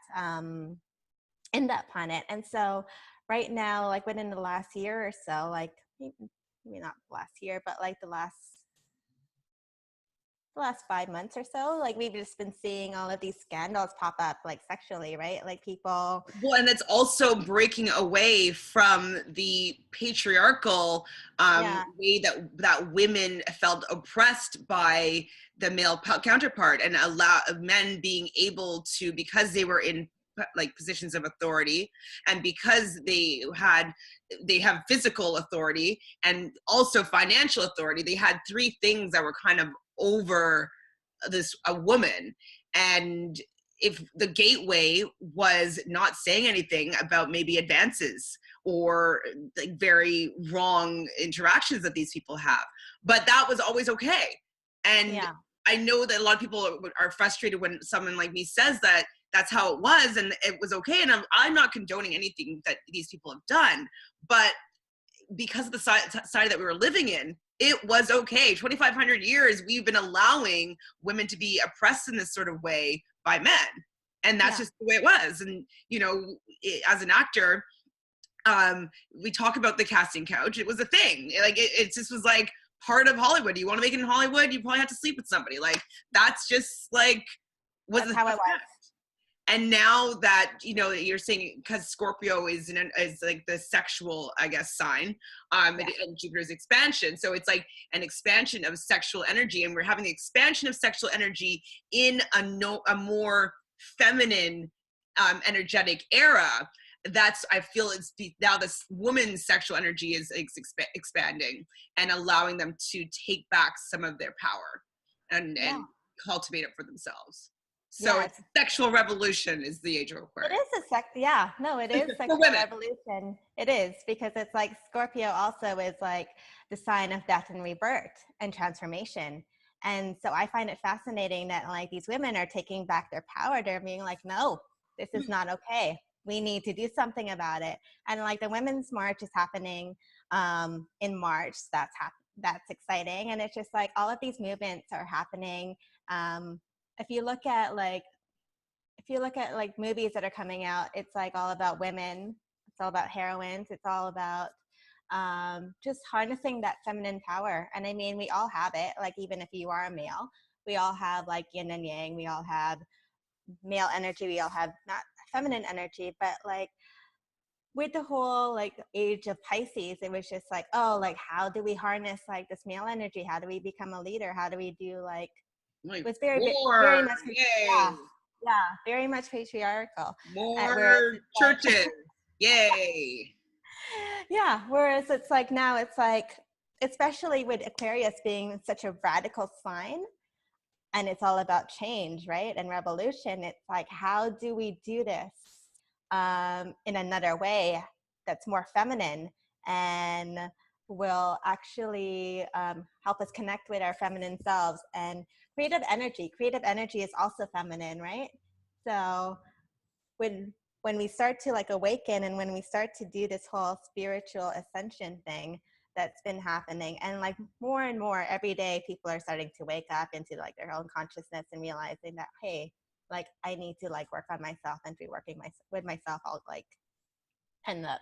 planet. And so right now, like within the last year or so, like maybe not last year, but like the last 5 months or so, like we've just been seeing all of these scandals pop up, like sexually, right? Like people. Well, and it's also breaking away from the patriarchal way that women felt oppressed by the male counterpart, and allow men being able to, because they were in like positions of authority, and because they have physical authority and also financial authority. They had three things that were kind of over a woman. And if the gateway was not saying anything about maybe advances or like very wrong interactions that these people have, but that was always okay. And I know that a lot of people are frustrated when someone like me says that that's how it was and it was okay. And I'm not condoning anything that these people have done, but because of the society that we were living in, it was okay. 2,500 years, we've been allowing women to be oppressed in this sort of way by men. And that's just the way it was. And, you know, as an actor, we talk about the casting couch. It was a thing. Like, it just was like part of Hollywood. You want to make it in Hollywood, you probably have to sleep with somebody. Like, that's just like, that's how it was. And now that, you know, you're saying, because Scorpio is like the sexual, I guess, sign, and Jupiter's expansion. So it's like an expansion of sexual energy, and we're having the expansion of sexual energy in a more feminine, energetic era. That's, I feel, now this woman's sexual energy is expanding and allowing them to take back some of their power and cultivate it for themselves. So it's sexual revolution is the age of Aquarius. It is it is sexual revolution. It is, because it's like Scorpio also is like the sign of death and rebirth and transformation. And so I find it fascinating that like these women are taking back their power. They're being like, no, this is not okay. We need to do something about it. And like the Women's March is happening in March. That's exciting. And it's just like all of these movements are happening. If you look at like movies that are coming out, it's like all about women. It's all about heroines. It's all about just harnessing that feminine power. And I mean, we all have it. Like, even if you are a male, we all have like yin and yang. We all have male energy. We all have not feminine energy, but like with the whole like age of Pisces, it was just like, oh, like how do we harness like this male energy? How do we become a leader? How do we do like it was very much very much patriarchal. More churches. Yay. Yeah, whereas it's like now it's like, especially with Aquarius being such a radical sign, and it's all about change, right? And revolution. It's like, how do we do this in another way that's more feminine and will actually help us connect with our feminine selves? And creative energy is also feminine, right? So when we start to like awaken, and when we start to do this whole spiritual ascension thing that's been happening, and like more and more every day, people are starting to wake up into like their own consciousness and realizing that, hey, like I need to like work on myself and be working with myself. I'll like end up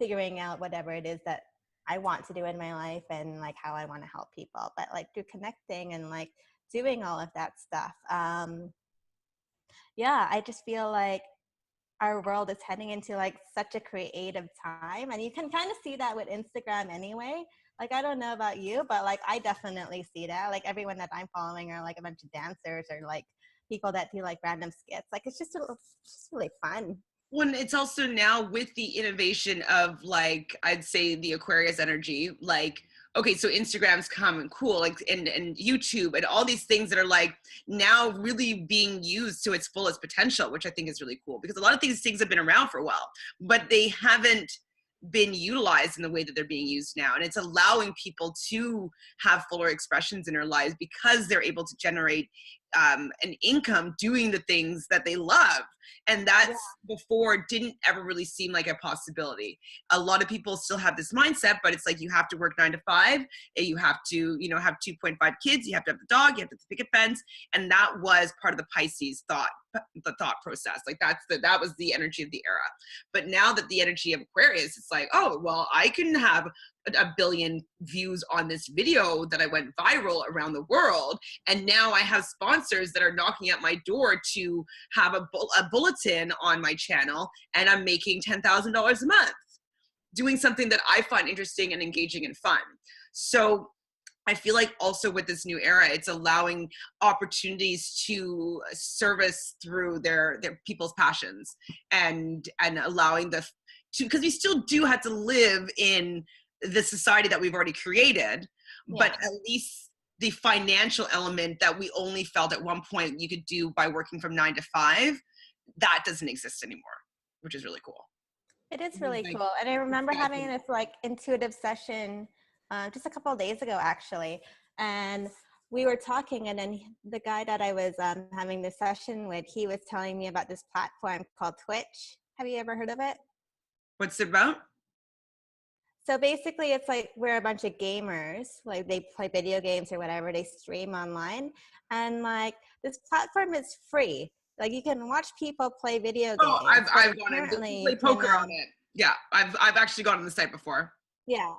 figuring out whatever it is that I want to do in my life and like how I want to help people. But like through connecting and like doing all of that stuff, yeah, I just feel like our world is heading into like such a creative time, and you can kind of see that with Instagram anyway. Like I don't know about you, but like I definitely see that. Like everyone that I'm following are like a bunch of dancers or like people that do like random skits. Like it's just really fun. When it's also now with the innovation of like, I'd say the Aquarius energy, like, okay, so Instagram's common cool, like, and YouTube and all these things that are like now really being used to its fullest potential, which I think is really cool, because a lot of these things have been around for a while, but they haven't been utilized in the way that they're being used now. And it's allowing people to have fuller expressions in their lives because they're able to generate an income doing the things that they love. And Yeah. that's before didn't ever really seem like a possibility. A lot of people still have this mindset, but it's like you have to work 9 to 5, and you have to, you know, have 2.5 kids, you have to have the dog, you have to have the picket fence. And that was part of the Pisces thought, the thought process. Like that was the energy of the era. But now that the energy of Aquarius, it's like, oh, well, I can have a billion views on this video that I went viral around the world. And now I have sponsors that are knocking at my door to have a bulletin on my channel, and I'm making $10,000 a month doing something that I find interesting and engaging and fun. So I feel like also with this new era, it's allowing opportunities to service through their people's passions, and allowing because we still do have to live in the society that we've already created, but Yeah. at least the financial element that we only felt at one point you could do by working from 9 to 5, that doesn't exist anymore, which is really cool. It is really Like, cool. And I it's remember having fascinating. this like intuitive session just a couple of days ago, actually. And we were talking, and then the guy that I was having this session with, he was telling me about this platform called Twitch. Have you ever heard of it? What's it about? So basically, it's like we're a bunch of gamers, like they play video games or whatever, they stream online. And like this platform is free. Like you can watch people play video Oh, games, but I've gone in. apparently You you play can, poker on it. Yeah, I've actually gone on the site before. yeah.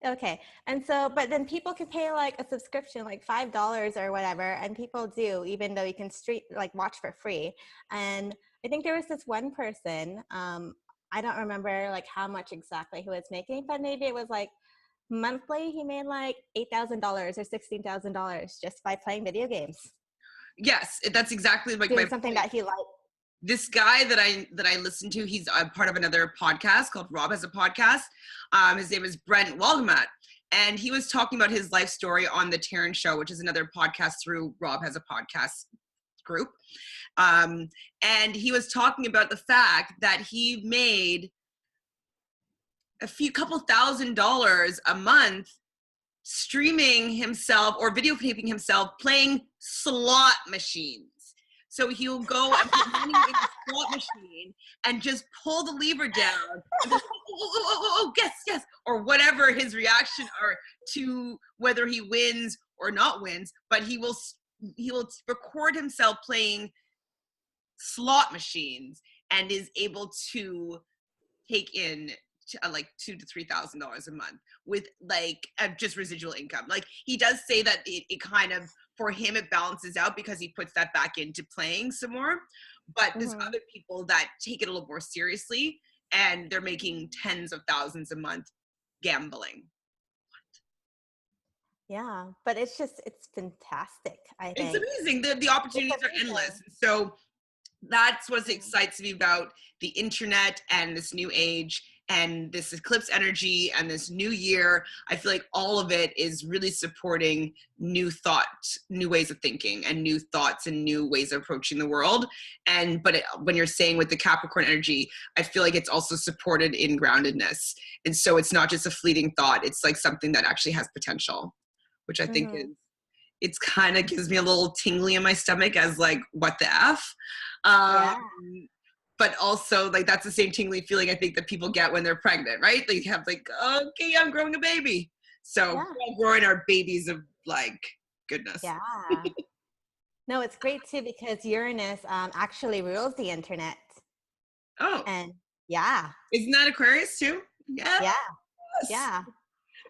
Okay. And so, but then people can pay like a subscription, like $5 or whatever, and people do, even though you can stream, like watch for free. And I think there was this one person, I don't remember like how much exactly he was making, but maybe it was like monthly, he made like $8,000 or $16,000 just by playing video games, Yes, that's exactly like my doing something point. that he liked. This guy that I listen to, he's a part of another podcast called Rob Has a Podcast. His name is Brent Walgamat, and he was talking about his life story on the Taryn Show, which is another podcast through Rob Has a Podcast group. And he was talking about the fact that he made couple $1,000s a month streaming himself or videotaping himself playing slot machines. So he'll go and put money in the slot machine and just pull the lever down and just, yes, or whatever his reaction are to whether he wins or not wins. But he will record himself playing slot machines and is able to take in like $2,000 to $3,000 a month with like just residual income. Like he does say that it kind of, for him, it balances out because he puts that back into playing some more. But there's Mm-hmm. other people that take it a little more seriously, and they're making tens of thousands a month gambling. Yeah, but it's fantastic, I It's think. amazing. The It's opportunities are amazing. endless. So that's what excites me about the internet and this new age and this eclipse energy and this new year. I feel like all of it is really supporting new thoughts, new ways of thinking, and new thoughts and new ways of approaching the world. When you're saying with the Capricorn energy, I feel like it's also supported in groundedness. And so it's not just a fleeting thought, it's like something that actually has potential, which I think Mm-hmm. it's kind of gives me a little tingly in my stomach as like, what the F? Um, Yeah. but also like that's the same tingly feeling I think that people get when they're pregnant, right? They have like, okay, I'm growing a baby. So Yeah. we're all growing our babies of like goodness. Yeah. No, it's great too because Uranus actually rules the internet. Oh, And yeah, isn't that Aquarius too? Yes. Yeah.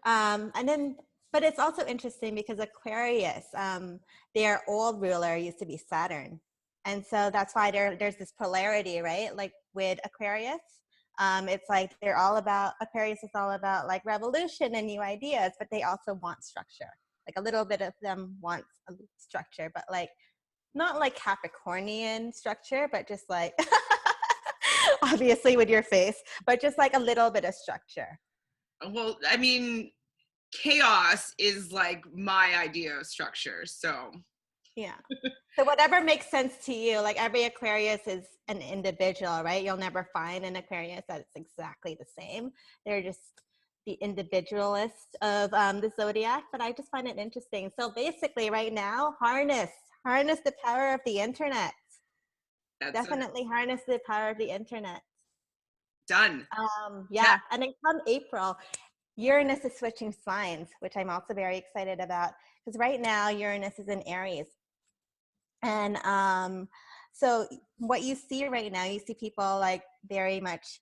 Yeah. And then, but it's also interesting because Aquarius, their old ruler used to be Saturn. And so that's why there's this polarity, right? Like with Aquarius, it's like Aquarius is all about like revolution and new ideas, but they also want structure. Like a little bit of them wants a structure, but like not like Capricornian structure, but just like obviously with your face, but just like a little bit of structure. Well, I mean, chaos is like my idea of structure. So Yeah. So whatever makes sense to you, like every Aquarius is an individual, right? You'll never find an Aquarius that's exactly the same. They're just the individualist of the zodiac, but I just find it interesting. So basically right now, harness the power of the internet. that's Definitely harness the power of the internet. done. Yeah. And then come April, Uranus is switching signs, which I'm also very excited about because right now Uranus is in Aries. And so what you see right now, you see people like very much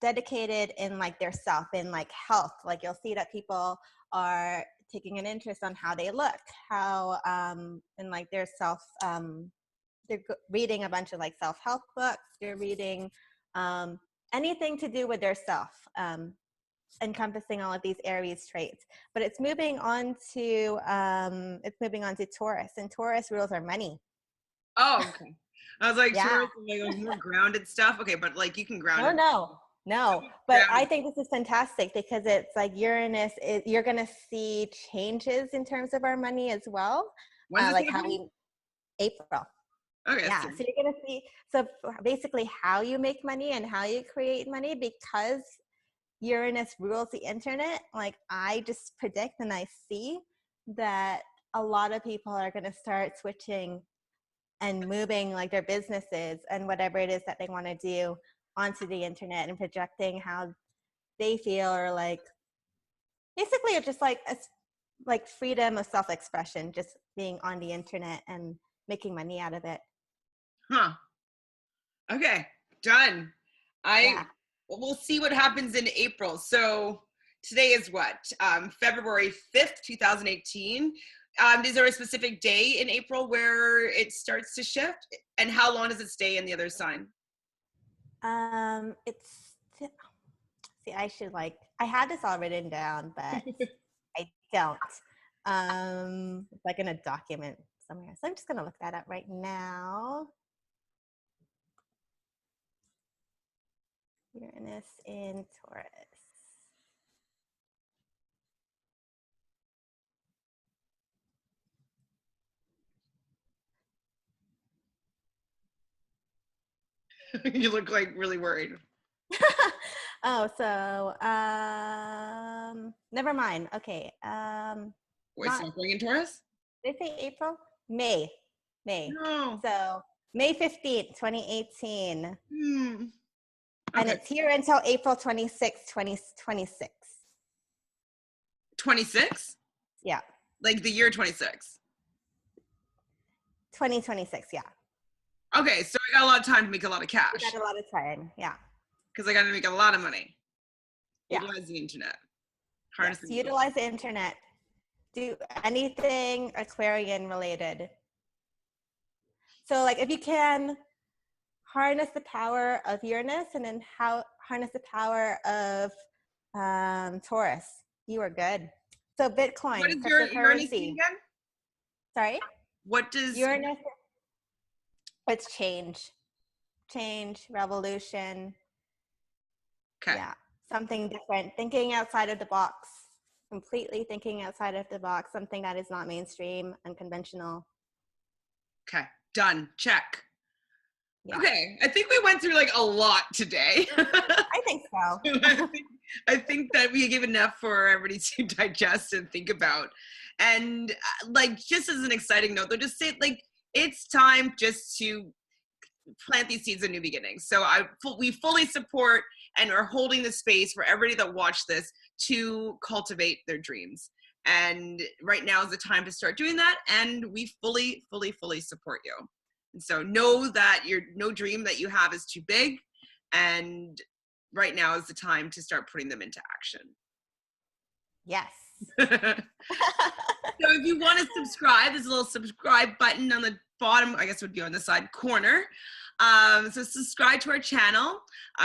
dedicated in like their self, in like health. Like you'll see that people are taking an interest on how they look, how in like their self, they're reading a bunch of like self-help books, they're reading anything to do with their self. Encompassing all of these Aries traits, but it's moving on to Taurus, and Taurus rules our money. Oh, okay. I was like, Yeah. sure, like more grounded stuff. Okay, but like you can ground it. No. But I think this is fantastic because it's like Uranus is, you're gonna see changes in terms of our money as well. When's this Like happening? April. Okay, Yeah. So you're gonna see basically how you make money and how you create money because Uranus rules the internet. Like I just predict and I see that a lot of people are going to start switching and moving like their businesses and whatever it is that they want to do onto the internet and projecting how they feel, or like basically it's just like freedom of self-expression, just being on the internet and making money out of it. huh? Okay, done. Yeah. We'll see what happens in April. So today is what? February 5th, 2018. Is there a specific day in April where it starts to shift? And how long does it stay in the other sign? It's see, I had this all written down, but I don't. It's like in a document somewhere. So I'm just gonna look that up right now. Uranus in Taurus. You look like really worried. Oh, so never mind. Okay. Wait, it's Not not going in Taurus? did I say April? May. May. No. So May 15th, 2018. Hmm. And Okay. it's here until April 26th, 2026. 26? Yeah. Like the year 26. 2026, yeah. Okay, so I got a lot of time to make a lot of We cash got a lot of time. Yeah. because I got to make a lot of money. Yeah. Utilize the internet. Yes. Utilize the internet. Do anything Aquarian related. So like if you can harness the power of Uranus and then harness the power of Taurus, you are good. So Bitcoin, What does your Uranus mean cryptocurrency. again? Sorry? What does Uranus, it's change, revolution. Okay. Yeah, something different, thinking outside of the box, completely thinking outside of the box, something that is not mainstream, unconventional. Okay. Done. Check. Yeah, Okay. I think we went through like a lot today. I think so. I think that we gave enough for everybody to digest and think about. And like, just as an exciting note, though, just say like, it's time just to plant these seeds of new beginnings. So we fully support and are holding the space for everybody that watched this to cultivate their dreams. And right now is the time to start doing that. And we fully, fully, fully support you. And so know that no dream that you have is too big. And right now is the time to start putting them into action. Yes. So if you want to subscribe, there's a little subscribe button on the bottom, I guess it would be on the side corner. So subscribe to our channel.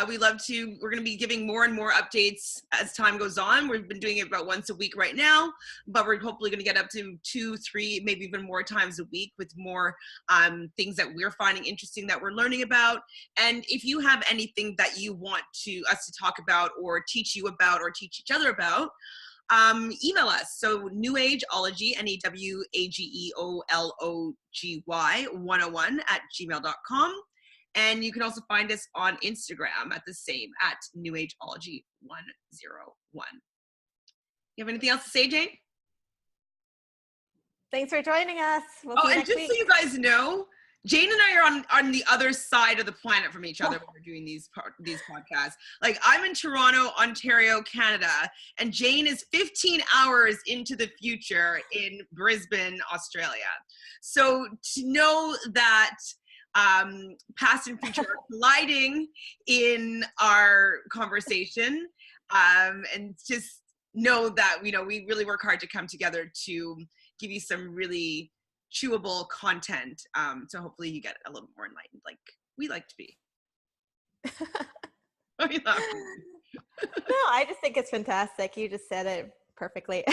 We're going to be giving more and more updates as time goes on. We've been doing it about once a week right now, but we're hopefully going to get up to 2, 3, maybe even more times a week with more things that we're finding interesting that we're learning about. And if you have anything that you want us to talk about or teach you about or teach each other about, email us. So Newageology, NEWAGEOLOGY 101 and you can also find us on Instagram at the same at Newageology 101. You have anything else to say, Jane? Thanks for joining us. We'll see you next week. So you guys know, Jane and I are on the other side of the planet from each other when we're doing these podcasts. Like, I'm in Toronto, Ontario, Canada, and Jane is 15 hours into the future in Brisbane, Australia. So to know that past and future are colliding in our conversation, and just know that, we really work hard to come together to give you some really chewable content, so hopefully you get a little more enlightened like we like to be. No, I just think it's fantastic. You just said it perfectly.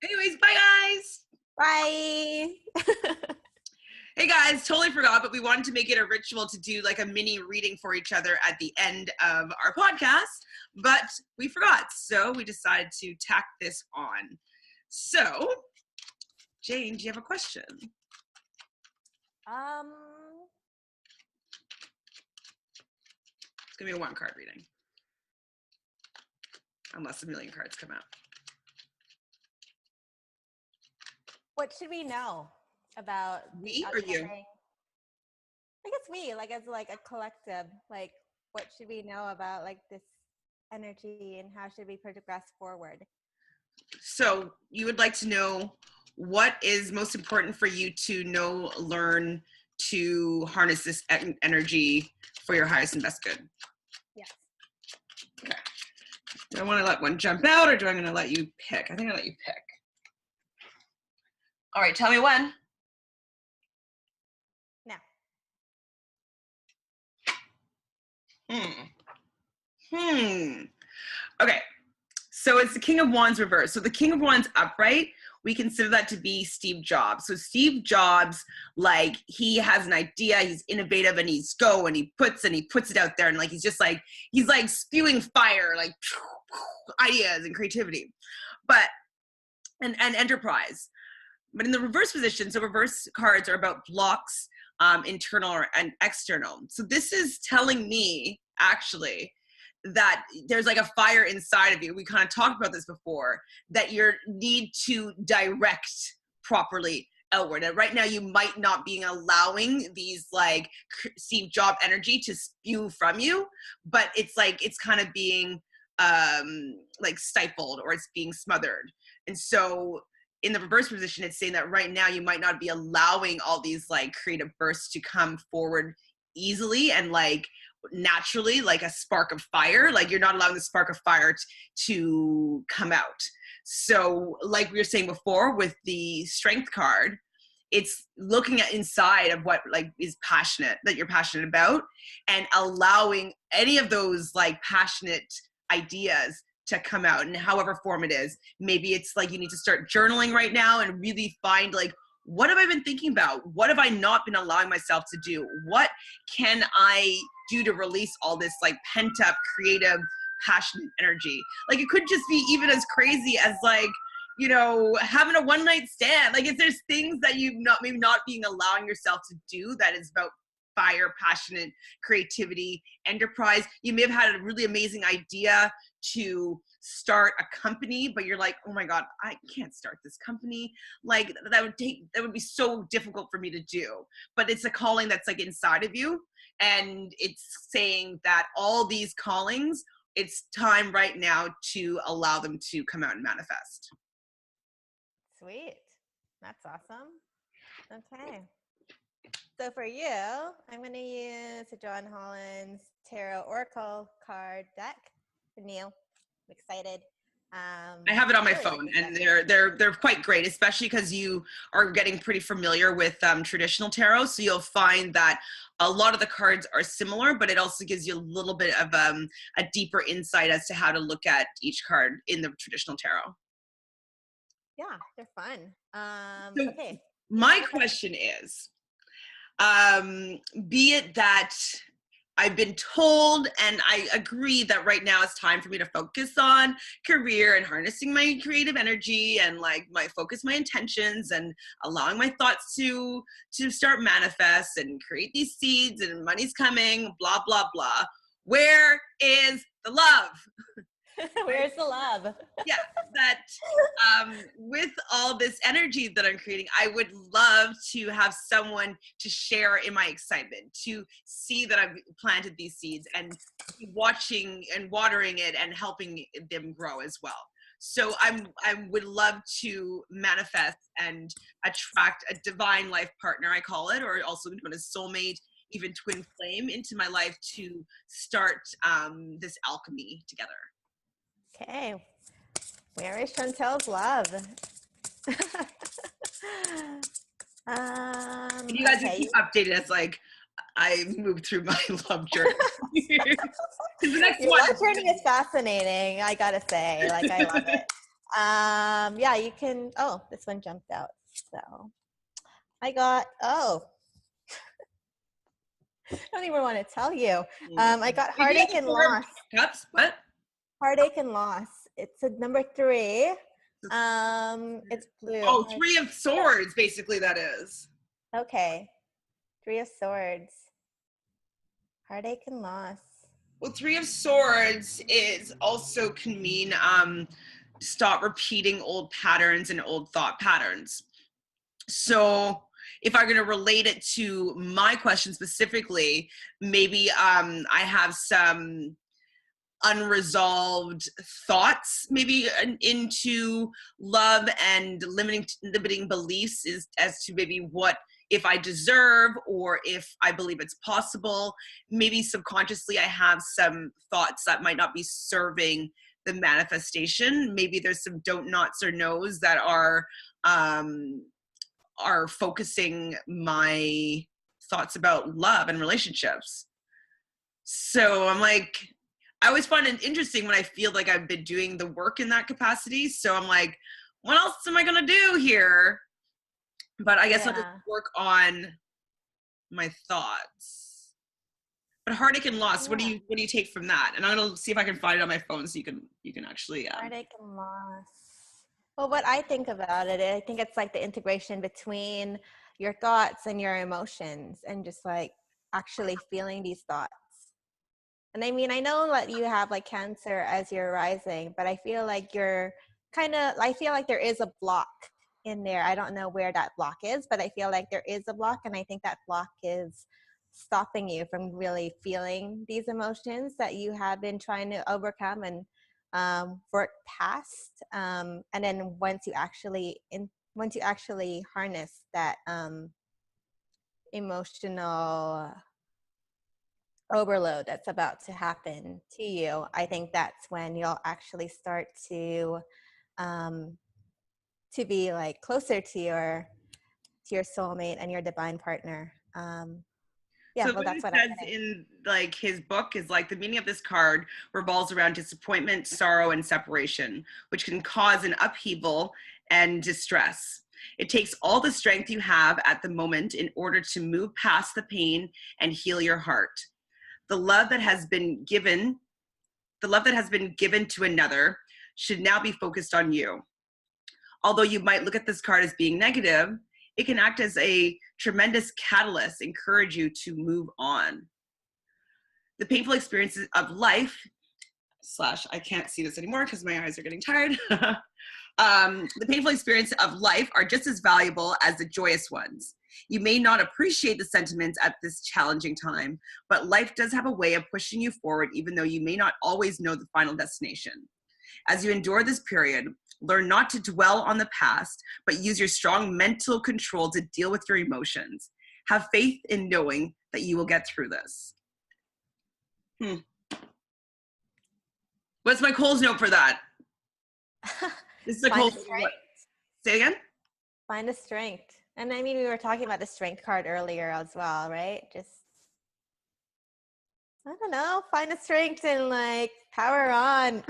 Anyways, bye guys. Bye. Hey guys, totally forgot, but we wanted to make it a ritual to do like a mini reading for each other at the end of our podcast, but we forgot, so we decided to tack this on. So Jane, do you have a question? It's gonna be a 1-card reading, unless a million cards come out. What should we know about we or you? I guess we, like, as like a collective, like, what should we know about like this energy and how should we progress forward? So you would like to know what is most important for you to know, learn, to harness this energy for your highest and best good? Yes. Okay. Do I want to let one jump out, or do I want to let you pick? I think I'll let you pick. All right, tell me when. Now. Okay. So it's the King of Wands reverse. So the King of Wands upright, we consider that to be Steve Jobs. So Steve Jobs, like, he has an idea, he's innovative, and he puts it out there, and like he's like spewing fire, like ideas and creativity, but and enterprise. But in the reverse position, so reverse cards are about blocks, internal and external. So this is telling me actually that there's like a fire inside of you. We kind of talked about this before, that you need to direct properly outward. And right now you might not be allowing these like Steve Jobs energy to spew from you, but it's like, it's kind of being like stifled, or it's being smothered. And so in the reverse position, it's saying that right now you might not be allowing all these like creative bursts to come forward easily and like naturally, like a spark of fire. Like, you're not allowing the spark of fire to come out. So like we were saying before with the Strength card, it's looking at inside of what like is passionate, that you're passionate about, and allowing any of those like passionate ideas to come out in however form it is. Maybe it's like you need to start journaling right now and really find like, what have I been thinking about? What have I not been allowing myself to do? What can I do to release all this like pent up, creative, passionate energy? Like, it could just be even as crazy as like, having a one night stand. Like, if there's things that you've maybe not being allowing yourself to do, that is about fire, passionate, creativity, enterprise. You may have had a really amazing idea to start a company, but you're like, oh my God, I can't start this company. Like, that would be so difficult for me to do. But it's a calling that's like inside of you. And it's saying that all these callings, it's time right now to allow them to come out and manifest. Sweet. That's awesome. Okay. So for you, I'm going to use the John Holland's Tarot Oracle card deck for Neil. I'm excited. I have it on my Really like phone, this and deck. they're quite great, especially because you are getting pretty familiar with traditional tarot. So you'll find that a lot of the cards are similar, but it also gives you a little bit of a deeper insight as to how to look at each card in the traditional tarot. Yeah, they're fun. So Okay. my question is, be it that I've been told, and I agree that right now it's time for me to focus on career and harnessing my creative energy and like my intentions and allowing my thoughts to start manifest and create these seeds and money's coming, blah blah blah. Where is the love? Where's the love? Yes, that with all this energy that I'm creating, I would love to have someone to share in my excitement, to see that I've planted these seeds and watching and watering it and helping them grow as well. So I would love to manifest and attract a divine life partner, I call it, or also known as soulmate, even twin flame, into my life to start this alchemy together. Okay. Where is Chantel's love? And you guys can Okay. keep updated as like I move through my love journey. Because the next Your one love is journey is fascinating, I gotta say. Like, I love it. Yeah, you can. Oh, this one jumped out. So I got. Oh, I don't even want to tell you. I got maybe heartache a and four of loss. cups. What? Heartache and loss. It's a number 3. It's blue. Oh, three of swords, basically that is. Okay. 3 of swords. Heartache and loss. Well, three of swords is also can mean stop repeating old patterns and old thought patterns. So if I'm going to relate it to my question specifically, maybe I have some unresolved thoughts maybe into love and limiting beliefs is as to maybe what if I deserve or if I believe it's possible. Maybe subconsciously I have some thoughts that might not be serving the manifestation. Maybe there's some don't nots or no's that are focusing my thoughts about love and relationships. So I'm like, I always find it interesting when I feel like I've been doing the work in that capacity. So I'm like, what else am I going to do here? But I guess I'll just work on my thoughts. But heartache and loss, what do you take from that? And I'm going to see if I can find it on my phone so you can actually heartache and loss. Well, what I think about it, I think it's like the integration between your thoughts and your emotions and just like actually feeling these thoughts. And I mean, I know that you have like Cancer as your rising, but I feel like I feel like there is a block in there. I don't know where that block is, but I feel like there is a block. And I think that block is stopping you from really feeling these emotions that you have been trying to overcome and work past. And then once you actually harness that emotional overload that's about to happen to you, I think that's when you'll actually start to be like closer to your soulmate and your divine partner. So Well, what that's it what I'm says getting. in like his book is like the meaning of this card revolves around disappointment, sorrow, and separation, which can cause an upheaval and distress. It takes all the strength you have at the moment in order to move past the pain and heal your heart. The love that has been given to another should now be focused on you. Although you might look at this card as being negative, it can act as a tremendous catalyst, encourage you to move on. The painful experiences of life, / I can't see this anymore because my eyes are getting tired. The painful experiences of life are just as valuable as the joyous ones. You may not appreciate the sentiments at this challenging time, but life does have a way of pushing you forward, even though you may not always know the final destination. As you endure this period, learn not to dwell on the past, but use your strong mental control to deal with your emotions. Have faith in knowing that you will get through this. What's my Cole's note for that? This is a Find Cole's the note. strength. Say again? Find the strength. And I mean, we were talking about the strength card earlier as well, right? Just, I don't know, find the strength and like power on.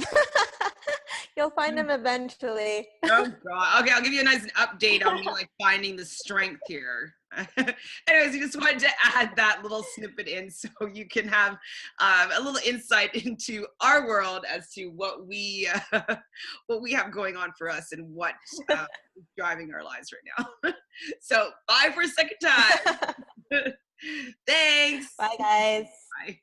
You'll find them eventually. Oh God. Okay, I'll give you a nice update on me like finding the strength here. Anyways, I just wanted to add that little snippet in so you can have a little insight into our world as to what we have going on for us and what is driving our lives right now. So bye for a second time. Thanks. Bye, guys. Bye.